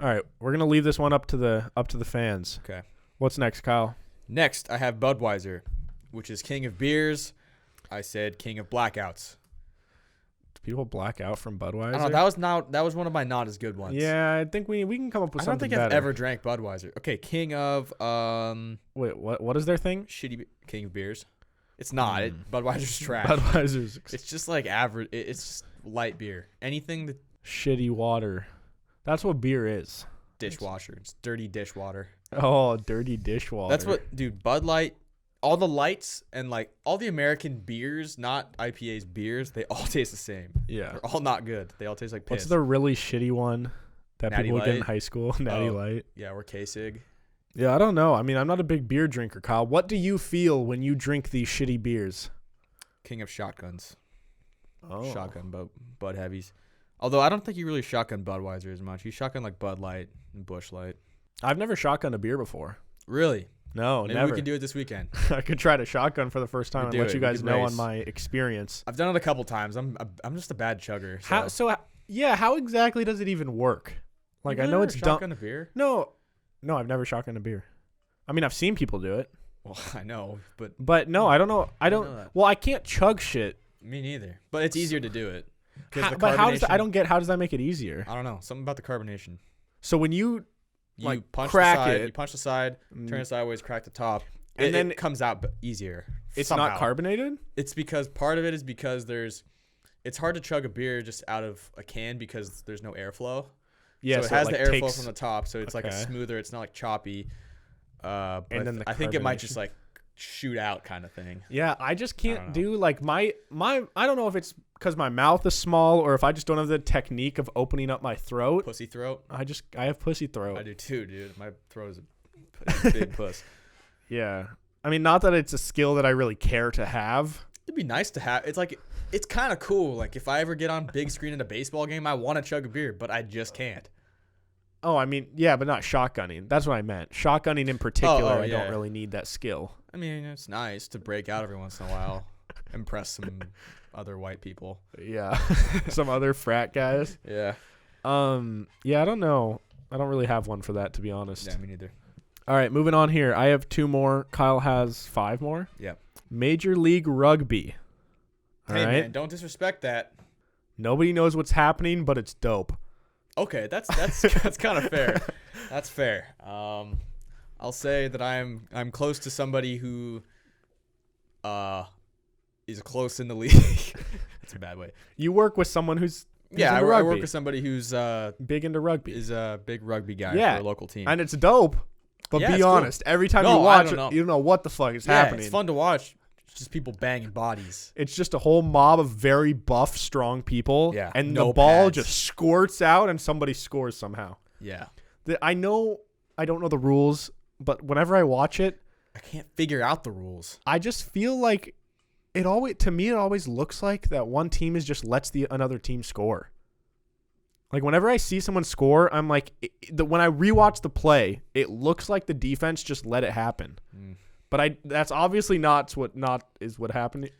All right. We're gonna leave this one up to the fans. Okay. What's next, Kyle? Next, I have Budweiser, which is king of beers. I said king of blackouts. Do people black out from Budweiser? I don't know, that was one of my not as good ones. Yeah, I think we can come up with something better. I don't think I've ever drank Budweiser. Okay, king of Wait, what is their thing? King of beers. It's not. Budweiser's trash. It's just like average. It's just light beer. Anything that shitty water. That's what beer is. Dishwasher. It's dirty dishwater. Oh, dirty dishwater. That's what, dude. Bud Light. All the lights and like all the American beers, not IPAs, beers, they all taste the same. Yeah. They're all not good. They all taste like piss. What's the really shitty one that Natty people would Light? get in high school? Natty Light. Yeah, or K-Sig. Yeah, I don't know. I mean, I'm not a big beer drinker, Kyle. What do you feel when you drink these shitty beers? King of shotguns. Oh. Shotgun Bud Heavies. Although I don't think you really shotgun Budweiser as much. You shotgun like Bud Light and Busch Light. I've never shotgunned a beer before. Really? No, Maybe never. we can do it this weekend. I could try to shotgun for the first time and let you guys know on my experience. I've done it a couple times. I'm just a bad chugger. So. How exactly does it even work? Like, I know it's dumb. Shotgun a beer? No, I've never shotgunned a beer. I mean, I've seen people do it. Well, I know, but no, I don't know. Well, I can't chug shit. Me neither. But it's easier to do it. But how does I don't get how does that make it easier? I don't know. Something about the carbonation. So when you punch crack the side, it, you punch the side, turn it sideways, crack the top, and then it comes out easier. It's not carbonated? It's because part of it is because it's hard to chug a beer just out of a can because there's no airflow. Yeah, so it has the airflow from the top, so it's like a smoother. It's not like choppy. And then I think it might just like shoot out kind of thing. Yeah, I just can't do like my I don't know if it's because my mouth is small or if I just don't have the technique of opening up my throat. Pussy throat. I have pussy throat. I do too, dude. My throat is a big puss. Yeah. I mean, not that it's a skill that I really care to have. It'd be nice to have. It's like it's kind of cool. Like if I ever get on big screen in a baseball game, I want to chug a beer, but I just can't. Oh, I mean, yeah, but not shotgunning. That's what I meant. Shotgunning in particular, I don't really need that skill. I mean, it's nice to break out every once in a while, impress some other white people. Yeah, some other frat guys. Yeah. Yeah, I don't know. I don't really have one for that, to be honest. Yeah, me neither. All right, moving on here. I have 2 more. Kyle has 5 more. Yeah. Major League Rugby. Hey, man, don't disrespect that. Nobody knows what's happening, but it's dope. Okay, that's kind of fair. That's fair. I'll say that I'm close to somebody who is close in the league. That's a bad way. You work with someone who's I work with somebody who's big into rugby. Is a big rugby guy for a local team. And it's dope. But be honest, every time you watch it, you don't know what the fuck is happening. It's fun to watch. It's just people banging bodies. It's just a whole mob of very buff, strong people. Yeah. And the ball just squirts out and somebody scores somehow. Yeah. I don't know the rules, but whenever I watch it, I can't figure out the rules. I just feel like it always looks like that one team just lets another team score. Like whenever I see someone score, I'm like, when I rewatch the play, it looks like the defense just let it happen. But that's obviously not what happened.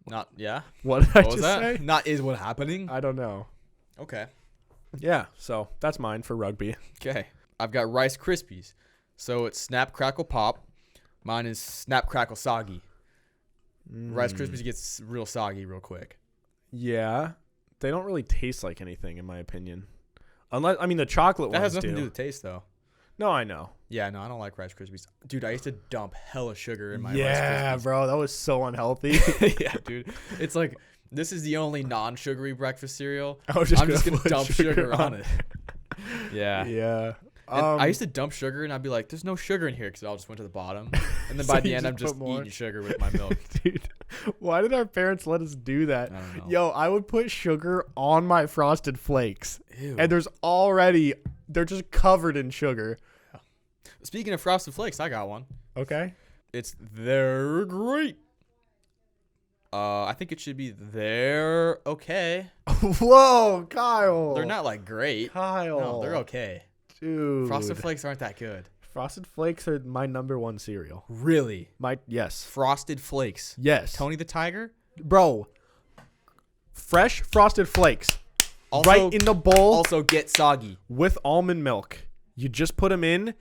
Not yeah. What did I just that? say? Not is what happening. I don't know. Okay. Yeah. So that's mine for rugby. Okay. I've got Rice Krispies. So it's Snap Crackle Pop. Mine is Snap Crackle Soggy. Rice Krispies gets real soggy real quick. Yeah. They don't really taste like anything, in my opinion. Unless, I mean, the chocolate ones That has nothing do. to do with taste, though. No, I know. Yeah, no, I don't like Rice Krispies. Dude, I used to dump hella sugar in my Rice Krispies. Yeah, bro, that was so unhealthy. Yeah, dude. It's like, this is the only non-sugary breakfast cereal. I'm just going to dump sugar on it. Yeah. Yeah. I used to dump sugar, and I'd be like, there's no sugar in here, because it all just went to the bottom. And then by the end, I'm just eating sugar with my milk. Dude, why did our parents let us do that? I don't know. Yo, I would put sugar on my Frosted Flakes. Ew. And they're just covered in sugar. Speaking of Frosted Flakes, I got one. Okay. they're great. I think it should be they're okay. Whoa, Kyle. They're not like great. Kyle. No, they're okay. Dude. Frosted Flakes aren't that good. Frosted Flakes are my number one cereal. Really? Yes. Frosted Flakes. Yes. Tony the Tiger? Bro. Fresh Frosted Flakes. Also, right in the bowl. Also get soggy. With almond milk. You just put them in.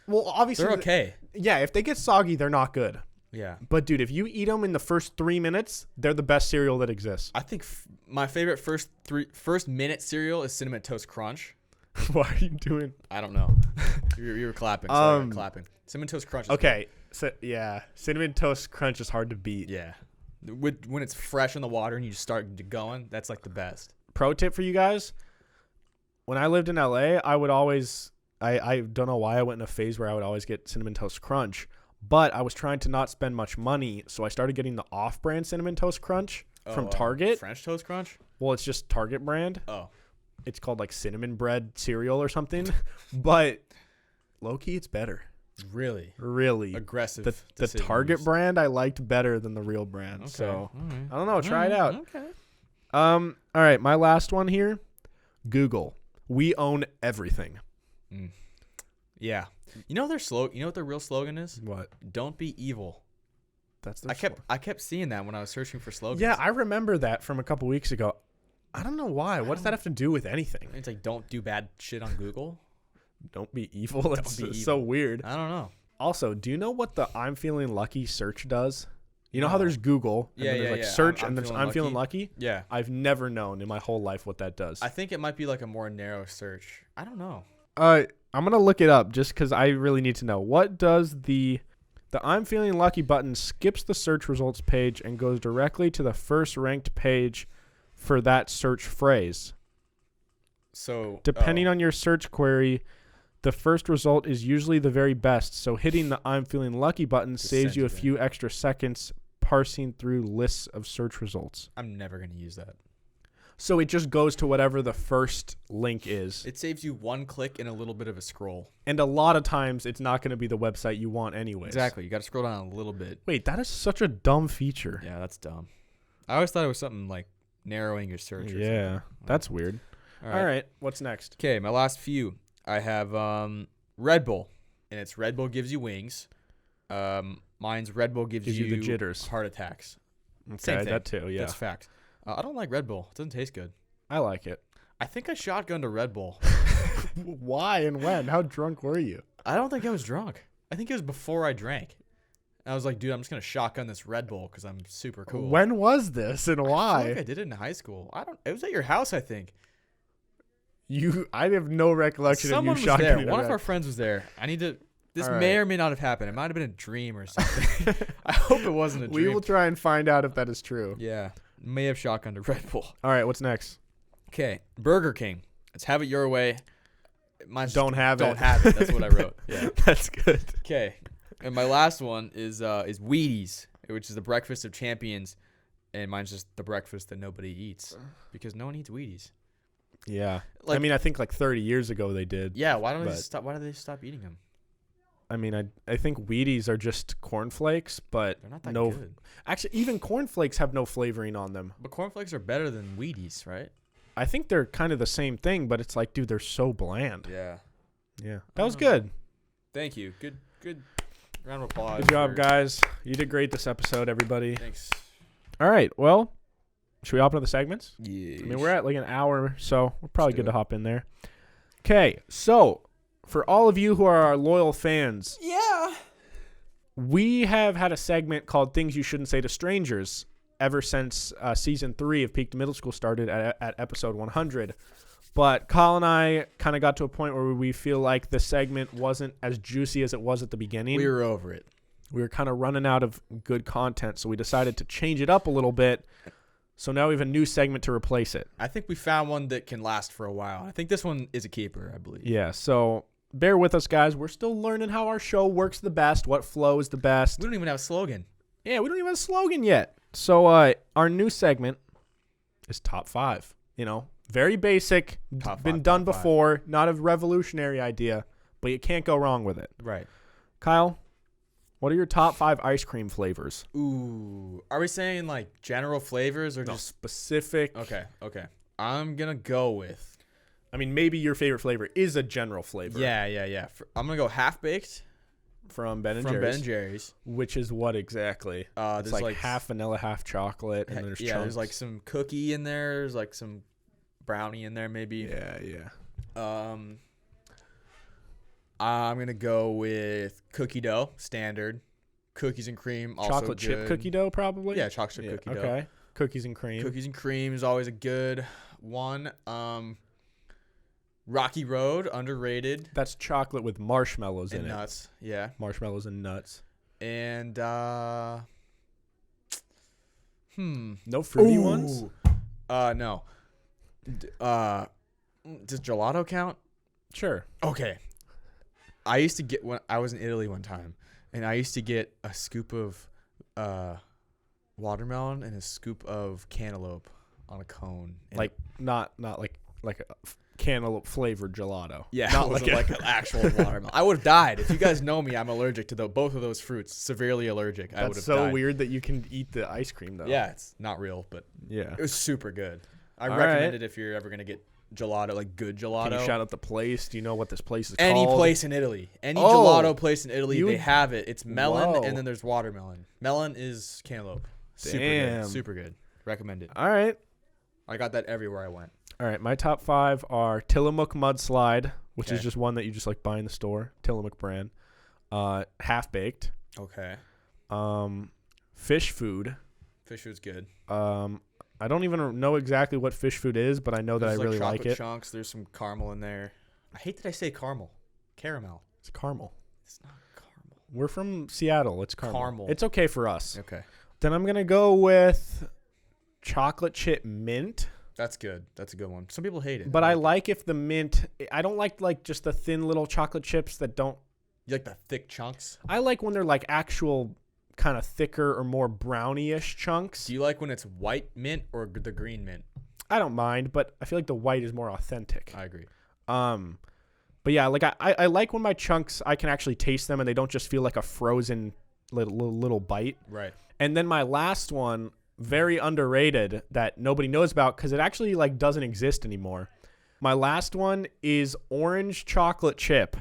Well, obviously. They're okay. Yeah, if they get soggy, they're not good. Yeah. But, dude, if you eat them in the first 3 minutes, they're the best cereal that exists. I think my favorite first minute cereal is Cinnamon Toast Crunch. Why are you doing? I don't know. you were clapping. Sorry, I'm clapping. Cinnamon Toast Crunch is okay. So, yeah. Cinnamon Toast Crunch is hard to beat. Yeah. When it's fresh in the water and you just start going, that's like the best. Pro tip for you guys. When I lived in LA, I would always... I don't know why I went in a phase where I would always get Cinnamon Toast Crunch. But I was trying to not spend much money, so I started getting the off-brand Cinnamon Toast Crunch from Target. French Toast Crunch? Well, it's just Target brand. Oh. It's called like cinnamon bread cereal or something. But low-key, it's better. Really? Really. Aggressive. The Target brand I liked better than the real brand. Okay. So, right. I don't know. Try it out. Okay. All right, my last one here. Google. We own everything. Yeah. You know what their real slogan is? What? Don't be evil. That's their I kept seeing that when I was searching for slogans. Yeah, I remember that from a couple weeks ago. I don't know why. What does that have to do with anything? It's like don't do bad shit on Google. Don't be evil. That's so weird. I don't know. Also, do you know what the I'm feeling lucky search does? You know how there's Google and then there's like search and there's I'm feeling lucky? Yeah. I've never known in my whole life what that does. I think it might be like a more narrow search. I don't know. I'm going to look it up just because I really need to know. What does the I'm feeling lucky button skips the search results page and goes directly to the first ranked page for that search phrase? So depending on your search query, the first result is usually the very best. So hitting the I'm feeling lucky button saves you a few extra seconds parsing through lists of search results. I'm never going to use that. So it just goes to whatever the first link is. It saves you one click and a little bit of a scroll. And a lot of times it's not going to be the website you want anyways. Exactly. You got to scroll down a little bit. Wait, that is such a dumb feature. Yeah, that's dumb. I always thought it was something like narrowing your search. Yeah, that's weird. All right. What's next? Okay, my last few. I have Red Bull, and it's Red Bull gives you wings. Mine's Red Bull gives you the jitters, heart attacks. Okay, that too. Yeah, that's fact. I don't like Red Bull. It doesn't taste good. I like it. I think I shotgunned a Red Bull. Why and when? How drunk were you? I don't think I was drunk. I think it was before I drank. I was like, dude, I'm just gonna shotgun this Red Bull because I'm super cool. When was this and why? I feel like I did it in high school. It was at your house, I think. I have no recollection Someone of you was shotgunning. there. One of our friends was there. This may or may not have happened. It might have been a dream or something. I hope it wasn't a dream. We will try and find out if that is true. Yeah. May have shotgunned a Red Bull. All right, what's next? Okay, Burger King. Let's have it your way. Don't have it. Don't have it. That's what I wrote. Yeah. That's good. Okay. And my last one is Wheaties, which is the breakfast of champions. And mine's just the breakfast that nobody eats because no one eats Wheaties. Yeah. I think like 30 years ago they did. Yeah, why did they stop eating them? I mean, I think Wheaties are just cornflakes, but they're not that good. Actually, even cornflakes have no flavoring on them. But cornflakes are better than Wheaties, right? I think they're kind of the same thing, but it's like, dude, they're so bland. Yeah. Yeah. That was good. Thank you. Good round of applause. Good job, guys. You did great this episode, everybody. Thanks. All right. Well, should we hop into the segments? Yeah. I mean, we're at like an hour, so we're probably good to hop in there. Okay. So, for all of you who are our loyal fans, we have had a segment called Things You Shouldn't Say to Strangers ever since season 3 of Peaked Middle School started at episode 100. But Kyle and I kind of got to a point where we feel like the segment wasn't as juicy as it was at the beginning. We were over it. We were kind of running out of good content, so we decided to change it up a little bit. So now we have a new segment to replace it. I think we found one that can last for a while. I think this one is a keeper, I believe. Yeah, so bear with us, guys. We're still learning how our show works the best, what flow is the best. We don't even have a slogan. Yeah, we don't even have a slogan yet. So our new segment is Top 5. You know, very basic, been done before, not a revolutionary idea, but you can't go wrong with it. Right. Kyle, What are your top 5 ice cream flavors? Ooh. Are we saying like general flavors or just specific? Okay. I'm going to go with. I mean, maybe your favorite flavor is a general flavor. Yeah. I'm going to go half-baked. From Ben & Jerry's. Which is what exactly? It's like half vanilla, half chocolate, and then there's chunks. There's like some cookie in there. There's like some brownie in there maybe. Yeah. I'm going to go with cookie dough, standard. Cookies and cream, also chocolate good. chip cookie dough, probably? Yeah, chocolate chip cookie dough. Okay. Cookies and cream. Cookies and cream is always a good one. Rocky Road, underrated. That's chocolate with marshmallows in it. And nuts, yeah. Marshmallows and nuts. And, no fruity ones? No. Does gelato count? Sure. Okay. I used to get, when I was in Italy one time, and I used to get a scoop of watermelon and a scoop of cantaloupe on a cone. Like, not like a cantaloupe flavored gelato. Yeah, not like an actual watermelon. I would have died. If you guys know me, I'm allergic to both of those fruits. Severely allergic. I would have That's so died. weird that you can eat the ice cream though. Yeah, it's not real, but yeah, it was super good. I recommend it if you're ever gonna get gelato, like good gelato. Can you shout out the place? Do you know what this place is Any called? place in Italy. Any gelato place in Italy, they have it. It's melon, Whoa. and then there's watermelon. Melon is cantaloupe. Damn. Super good. Recommend it. All right. I got that everywhere I went. All right, my top 5 are Tillamook Mudslide, which is just one that you just like buy in the store, Tillamook brand. Half Baked. Okay. Fish Food. Fish food's good. I don't even know exactly what fish food is, but I know that I really like it. Chunks. There's some caramel in there. I hate that I say caramel. Caramel. It's caramel. It's not caramel. We're from Seattle. It's caramel. It's okay for us. Okay. Then I'm gonna go with chocolate chip mint. That's good. That's a good one. Some people hate it. But I like if the mint. I don't like just the thin little chocolate chips that don't. You like the thick chunks? I like when they're like actual kind of thicker or more brownie-ish chunks. Do you like when it's white mint or the green mint? I don't mind, but I feel like the white is more authentic. I agree. But yeah, like I like when my chunks, I can actually taste them and they don't just feel like a frozen little bite. Right. And then my last one, very underrated, that nobody knows about because it actually like doesn't exist anymore. My last one is orange chocolate chip.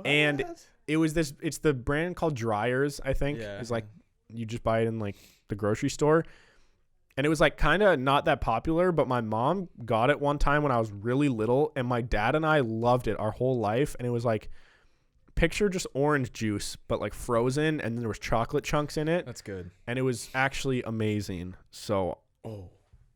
And it's the brand called Dryers, I think. Yeah. It's like you just buy it in like the grocery store. And it was like kind of not that popular, but my mom got it one time when I was really little, and my dad and I loved it our whole life. And it was like, picture just orange juice, but like frozen, and then there was chocolate chunks in it. That's good. And it was actually amazing. So,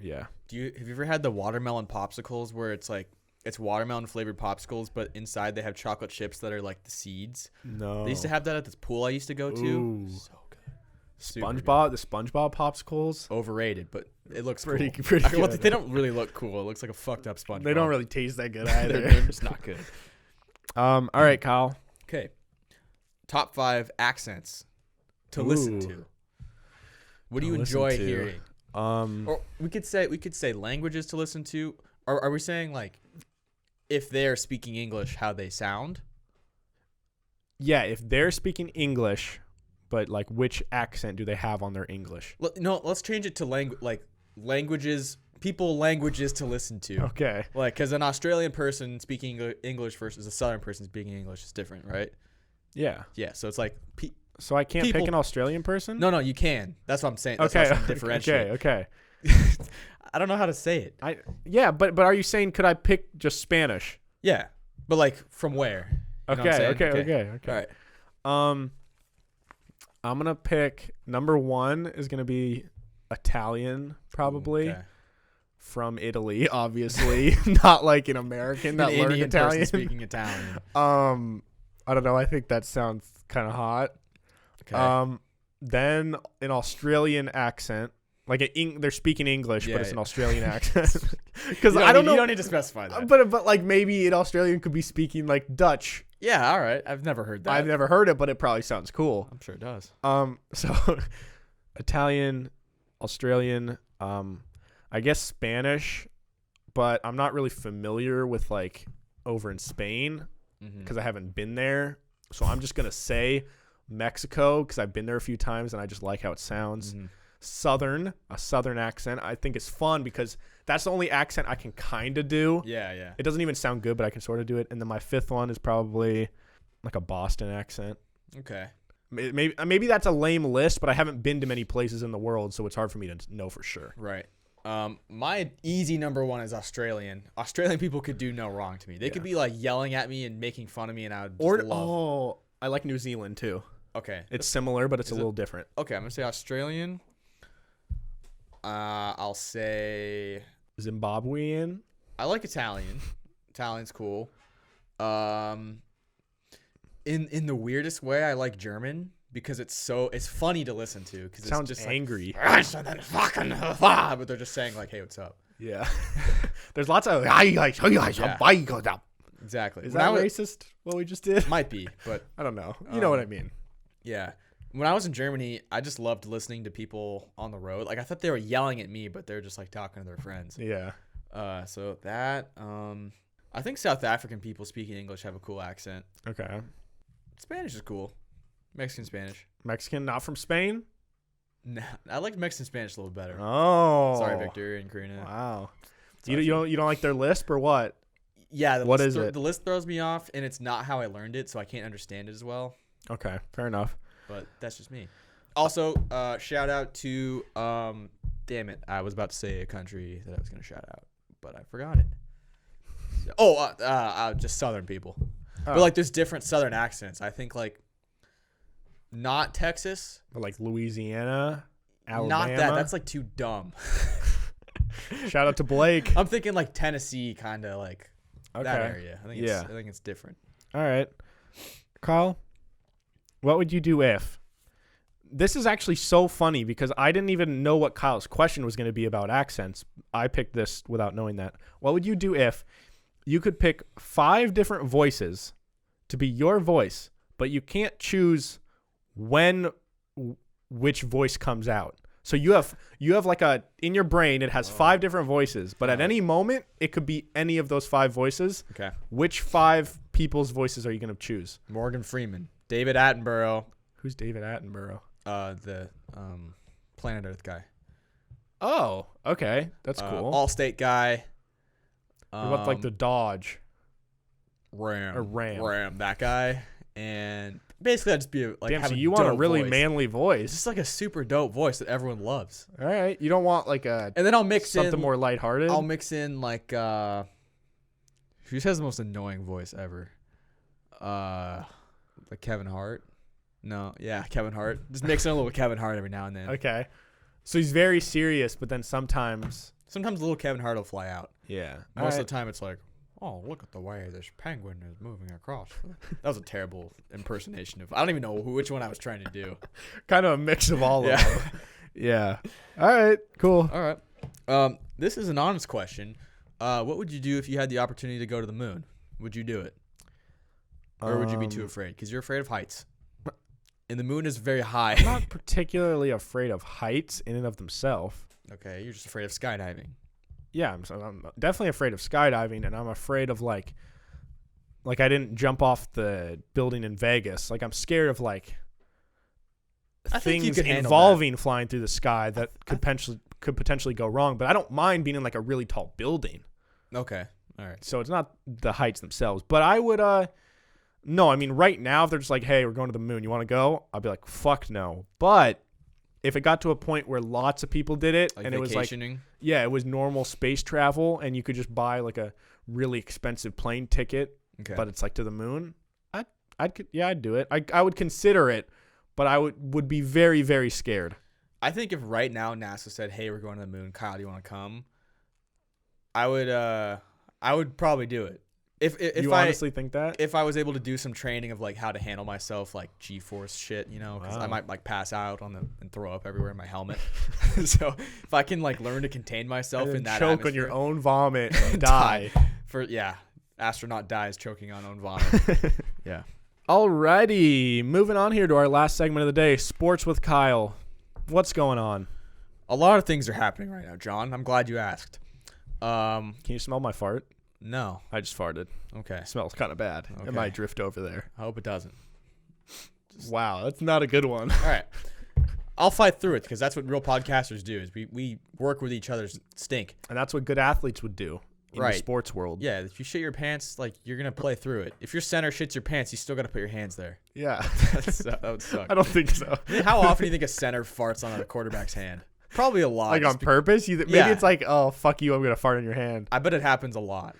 yeah. Have you ever had the watermelon popsicles where it's like it's watermelon flavored popsicles, but inside they have chocolate chips that are like the seeds? No. They used to have that at this pool I used to go to. Ooh. So good. The SpongeBob popsicles. Overrated, but it looks pretty cool. good. Well, they don't really look cool. It looks like a fucked up SpongeBob. They don't really taste that good either. They're just not good. All right, Kyle. Okay. Top 5 accents to listen to. What do you enjoy hearing? Or we could say languages to listen to. Are we saying like if they're speaking English, how they sound? Yeah, if they're speaking English, but like which accent do they have on their English? No, let's change it to languages to listen to. Okay. Like, because an Australian person speaking English versus a Southern person speaking English is different, right? Yeah. Yeah, so it's like... So I can't pick an Australian person? No, you can. That's what I'm saying. That's okay. what I'm differentiate. Okay. I don't know how to say it. But are you saying could I pick just Spanish? Yeah, but like from where? You know what I'm saying? Okay. All right. I'm gonna pick number 1 is gonna be Italian, probably. Okay. From Italy, obviously. Not like an American that learned Indian Italian. Person speaking Italian. I don't know. I think that sounds kind of hot. Okay. Then an Australian accent. Like they're speaking English, but it's an Australian accent. Because I don't know. You don't need to specify that. But like maybe an Australian could be speaking like Dutch. Yeah, all right. I've never heard that. I've never heard it, but it probably sounds cool. I'm sure it does. So Italian, Australian, I guess Spanish, but I'm not really familiar with like over in Spain because I haven't been there. So I'm just gonna say Mexico, because I've been there a few times and I just like how it sounds. Mm-hmm. A Southern accent. I think is fun because that's the only accent I can kind of do. Yeah. It doesn't even sound good, but I can sort of do it. And then my fifth one is probably like a Boston accent. Okay. Maybe that's a lame list, but I haven't been to many places in the world, so it's hard for me to know for sure. Right. My easy number one is Australian. Australian people could do no wrong to me. They could be like yelling at me and making fun of me, and I would just love. I like New Zealand too. Okay. It's similar, but it's a little different. Okay, I'm gonna say Australian. I'll say Zimbabwean. I like Italian. Italian's cool. In the weirdest way, I like German because it's funny to listen to because it sounds just angry. But they're just saying like, "Hey, what's up?" Yeah. There's lots of Exactly. Is that racist? What we just did? Might be, but I don't know. You know what I mean? Yeah. When I was in Germany, I just loved listening to people on the road. Like I thought they were yelling at me, but they're just like talking to their friends. Yeah. So that I think South African people speaking English have a cool accent. Okay. Spanish is cool. Mexican Spanish. Mexican, not from Spain? Nah, I like Mexican Spanish a little better. Oh. Sorry, Victor and Karina. Wow. You don't like their lisp or what? Yeah. What is it? The lisp throws me off, and it's not how I learned it, so I can't understand it as well. Okay, fair enough. But that's just me. Also, shout out to damn it, I was about to say a country that I was gonna shout out, but I forgot it. Just Southern people. But like, there's different Southern accents. I think like, not Texas, but like Louisiana, Alabama. Not that. That's like too dumb. Shout out to Blake. I'm thinking like Tennessee, kind of like that area. I think it's different. All right, Kyle. What would you do if? This is actually so funny because I didn't even know what Kyle's question was going to be about accents. I picked this without knowing that. What would you do if you could pick 5 different voices to be your voice, but you can't choose which voice comes out? So you have like in your brain, it has 5 different voices, but at any moment it could be any of those 5 voices. Okay. Which 5 people's voices are you going to choose? Morgan Freeman. David Attenborough. Who's David Attenborough? The Planet Earth guy. Oh, okay. That's cool. Allstate guy. What about like the Dodge? Ram. That guy. And basically I'd just be like, damn, so you want a really manly voice. Just like a super dope voice that everyone loves. All right. You don't want like a... And then I'll mix something more lighthearted? I'll mix in like... who has the most annoying voice ever? Like Kevin Hart? No. Yeah, Kevin Hart. Just mix in a little Kevin Hart every now and then. Okay. So he's very serious, but then sometimes a little Kevin Hart will fly out. Yeah. Most of the time it's like, oh, look at the way this penguin is moving across. That was a terrible impersonation of... I don't even know which one I was trying to do. Kind of a mix of all of them. Yeah. All right. Cool. All right. This is an honest question. What would you do if you had the opportunity to go to the moon? Would you do it? Or would you be too afraid? Because you're afraid of heights. And the moon is very high. I'm not particularly afraid of heights in and of themselves. Okay, you're just afraid of skydiving. Yeah, I'm definitely afraid of skydiving, and I'm afraid of like I didn't jump off the building in Vegas. Like I'm scared of like things involving flying through the sky that could potentially go wrong. But I don't mind being in like a really tall building. Okay, all right. So it's not the heights themselves, but I would no, I mean right now if they're just like, hey, we're going to the moon, you want to go? I'll be like, fuck no. But if it got to a point where lots of people did it, like, and vacationing? It was like, yeah, it was normal space travel, and you could just buy like a really expensive plane ticket, but it's like to the moon, I'd do it. I would consider it, but I would be very, very scared. I think if right now NASA said, hey, we're going to the moon, Kyle, do you want to come? I would probably do it. If you honestly think that? If I was able to do some training of like how to handle myself, like G-force shit, you know, because I might like pass out and throw up everywhere in my helmet. So if I can like learn to contain myself in that choke on your own vomit and die. Astronaut dies choking on own vomit. Yeah. Alrighty, moving on here to our last segment of the day, sports with Kyle. What's going on? A lot of things are happening right now, John. I'm glad you asked. Can you smell my fart? No. I just farted. Okay. It smells kind of bad. Okay. It might drift over there. I hope it doesn't. Wow, that's not a good one. All right. I'll fight through it because that's what real podcasters do is we work with each other's stink. And that's what good athletes would do in the sports world. Yeah, if you shit your pants, like you're going to play through it. If your center shits your pants, you still got to put your hands there. Yeah. That would suck. I don't think so. I mean, how often do you think a center farts on a quarterback's hand? Probably a lot. Like on purpose? Maybe it's like, oh, fuck you, I'm going to fart on your hand. I bet it happens a lot.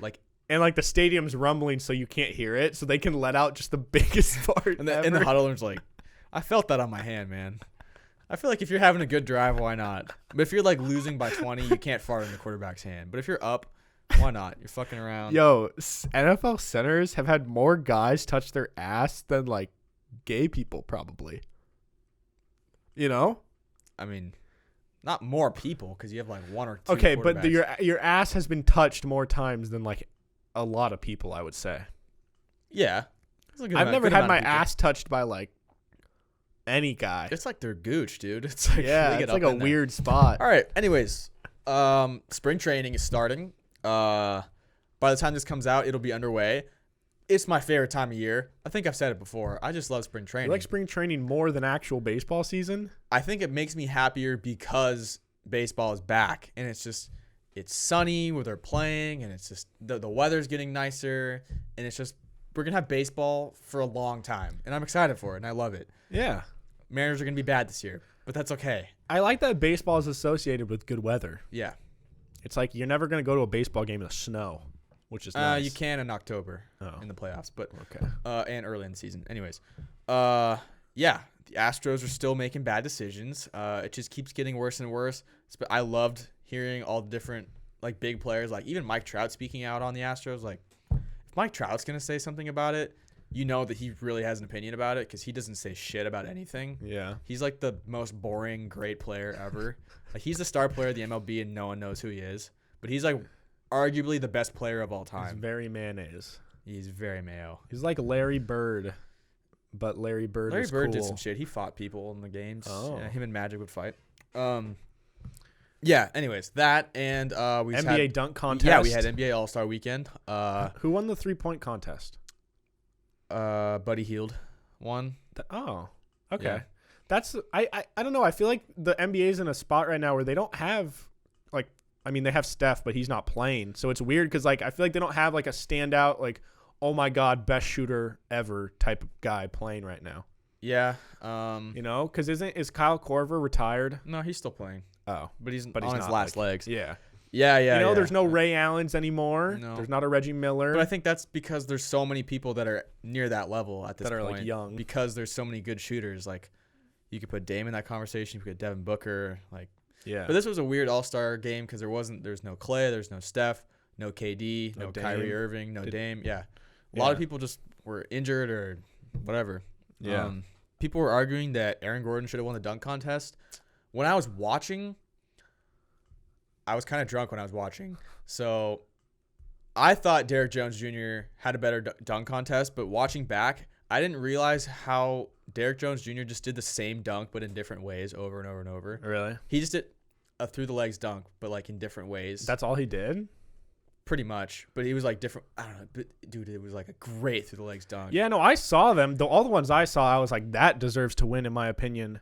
And like the stadium's rumbling so you can't hear it, so they can let out just the biggest fart and in the huddle, there's like, I felt that on my hand, man. I feel like if you're having a good drive, why not? But if you're like losing by 20, you can't fart in the quarterback's hand. But if you're up, why not? You're fucking around. Yo, NFL centers have had more guys touch their ass than like gay people probably. You know? I mean, not more people because you have like one or two. Okay, but your ass has been touched more times than like a lot of people, I would say. Yeah. I've never had my ass touched by like any guy. It's like their gooch, dude. It's like it's like a weird spot. All right. Anyways, spring training is starting. By the time this comes out, it'll be underway. It's my favorite time of year. I think I've said it before. I just love spring training. You like spring training more than actual baseball season? I think it makes me happier because baseball is back, and it's sunny where they're playing, and it's just the weather's getting nicer, and it's just we're gonna have baseball for a long time, and I'm excited for it, and I love it. Yeah. Mariners are going to be bad this year, but that's okay. I like that baseball is associated with good weather. Yeah. It's like you're never going to go to a baseball game in the snow, which is nice. You can in October in the playoffs, but okay. And early in the season. Anyways, yeah, the Astros are still making bad decisions. It just keeps getting worse and worse. But I loved hearing all the different like big players, like even Mike Trout speaking out on the Astros. Like if Mike Trout's going to say something about it, you know that he really has an opinion about it because he doesn't say shit about anything. Yeah. He's like the most boring, great player ever. Like he's the star player of the MLB and no one knows who he is. But he's like arguably the best player of all time. He's very mayonnaise. He's very mayo. He's like Larry Bird, but Larry Bird did some shit. He fought people in the games. Oh. Yeah, him and Magic would fight. Yeah, anyways, that and we NBA had dunk contest. Yeah, we had NBA All-Star Weekend. Who won the 3-point contest? Buddy Hield won. Oh, okay. Yeah. That's I don't know. I feel like the NBA is in a spot right now where they don't have like, I mean, they have Steph, but he's not playing, so it's weird because like I feel like they don't have like a standout like, oh my god, best shooter ever type of guy playing right now. Yeah. You know, because is Kyle Korver retired? No, he's still playing. Oh, but he's on his last legs. Yeah. Yeah. You know, there's no Ray Allens anymore. No. There's not a Reggie Miller. But I think that's because there's so many people that are near that level at this point. That are like young. Because there's so many good shooters. Like you could put Dame in that conversation. You could put Devin Booker. Like, yeah. But this was a weird All-Star game because there's no Clay, there's no Steph, no KD, no Kyrie Irving, no Dame. Yeah. A lot of people just were injured or whatever. Yeah. People were arguing that Aaron Gordon should have won the dunk contest. When I was watching, I was kind of drunk when I was watching. So I thought Derrick Jones Jr. had a better dunk contest, but watching back, I didn't realize how Derrick Jones Jr. just did the same dunk, but in different ways over and over and over. Really? He just did a through the legs dunk, but like in different ways. That's all he did? Pretty much. But he was like different. I don't know. But dude, it was like a great through the legs dunk. Yeah, no, I saw them. All the ones I saw, I was like, that deserves to win in my opinion.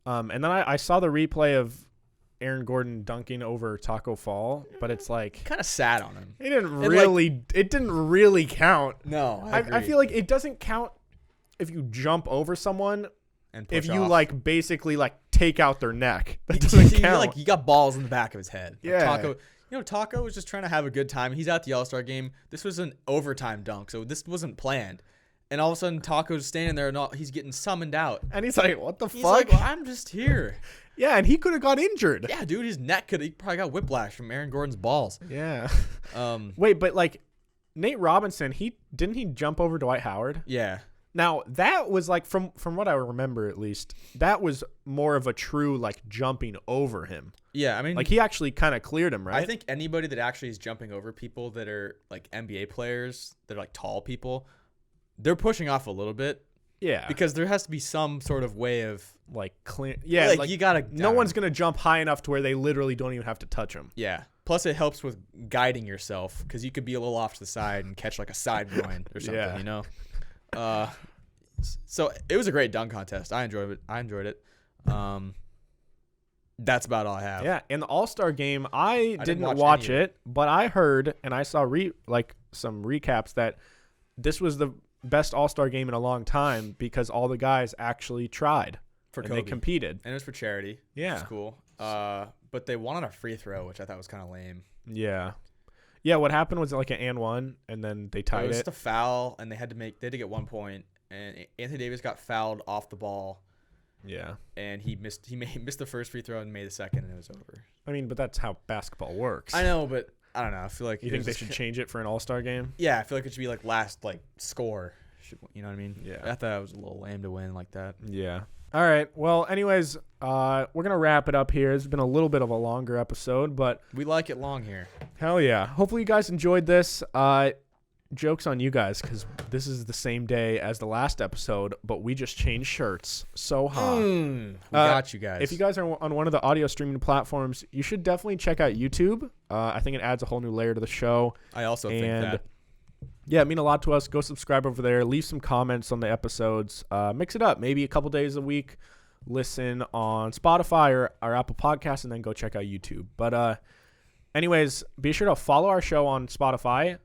And then I saw the replay of Aaron Gordon dunking over Taco Fall, but it's like kind of sad on him. It didn't really count. No, I feel like it doesn't count if you jump over someone and push if you off. like basically like take out their neck. That doesn't count. Like you got balls in the back of his head. Yeah. Like Taco was just trying to have a good time. He's at the All-Star game. This was an overtime dunk, so this wasn't planned. And all of a sudden, Taco's standing there, and he's getting summoned out. And he's like, what the fuck? He's like, well, I'm just here. Yeah, and he could have got injured. Yeah, dude, his neck he probably got whiplash from Aaron Gordon's balls. Yeah. Wait, but like Nate Robinson, didn't he jump over Dwight Howard? Yeah. Now, that was like, from what I remember at least, that was more of a true like jumping over him. Yeah, I mean, like he actually kind of cleared him, right? I think anybody that actually is jumping over people that are like NBA players, that are like tall people, they're pushing off a little bit. Yeah. Because there has to be some sort of way of like clear. Yeah. Like you gotta. No one's gonna jump high enough to where they literally don't even have to touch him. Yeah. Plus, it helps with guiding yourself because you could be a little off to the side and catch like a side groin or something. Yeah. You know. So it was a great dunk contest. I enjoyed it. That's about all I have. Yeah, in the All-Star game, I didn't watch it, but I heard and I saw some recaps that this was the best All-Star game in a long time because all the guys actually tried and they competed. And it was for charity. Yeah. Which is cool. But they won on a free throw, which I thought was kind of lame. Yeah. Yeah, what happened was like an and one, and then they tied it. It was just a foul, and they had to get 1 point, and Anthony Davis got fouled off the ball. Yeah. And he missed the first free throw and made the second, and it was over. I mean, but that's how basketball works. I know, but I don't know. I feel like you think they should change it for an All-Star game? Yeah, I feel like it should be like last score. You know what I mean? Yeah. I thought it was a little lame to win like that. Yeah. All right. Well, anyways, we're gonna wrap it up here. It's been a little bit of a longer episode, but we like it long here. Hell yeah. Hopefully you guys enjoyed this. Joke's on you guys because this is the same day as the last episode, but we just changed shirts. So hot. We got you guys. If you guys are on one of the audio streaming platforms, you should definitely check out YouTube. I think it adds a whole new layer to the show. I also think that. Yeah, it means a lot to us. Go subscribe over there. Leave some comments on the episodes. Mix it up. Maybe a couple days a week. Listen on Spotify or Apple Podcasts, and then go check out YouTube. But anyways, be sure to follow our show on Spotify.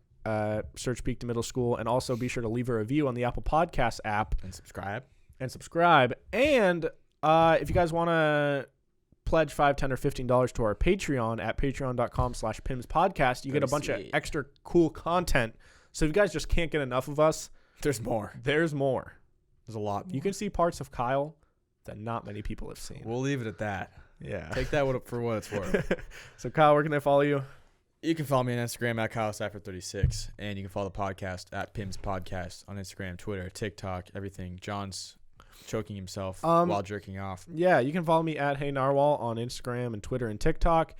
Search Peak to Middle School, and also be sure to leave a review on the Apple Podcast app. And subscribe. And if you guys want to pledge $5, $10, or $15 to our Patreon at patreon.com/PimsPodcast, you get a bunch of extra cool content. So if you guys just can't get enough of us, there's more. There's more. There's a lot more. You can see parts of Kyle that not many people have seen. We'll leave it at that. Yeah. Take that for what it's worth. So Kyle, where can they follow you? You can follow me on Instagram at KyleSafford36, and you can follow the podcast at Pims Podcast on Instagram, Twitter, TikTok, everything. John's choking himself while jerking off. Yeah, you can follow me at Hey Narwhal on Instagram and Twitter and TikTok,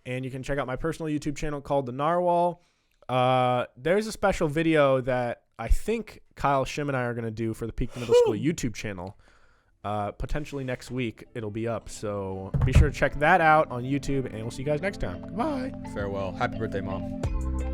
and you can check out my personal YouTube channel called The Narwhal. There's a special video that I think Kyle, Shim, and I are going to do for the Peak to Middle School YouTube channel. Potentially next week it'll be up, so be sure to check that out on YouTube, and we'll see you guys next time. Goodbye. Farewell. Happy birthday, Mom.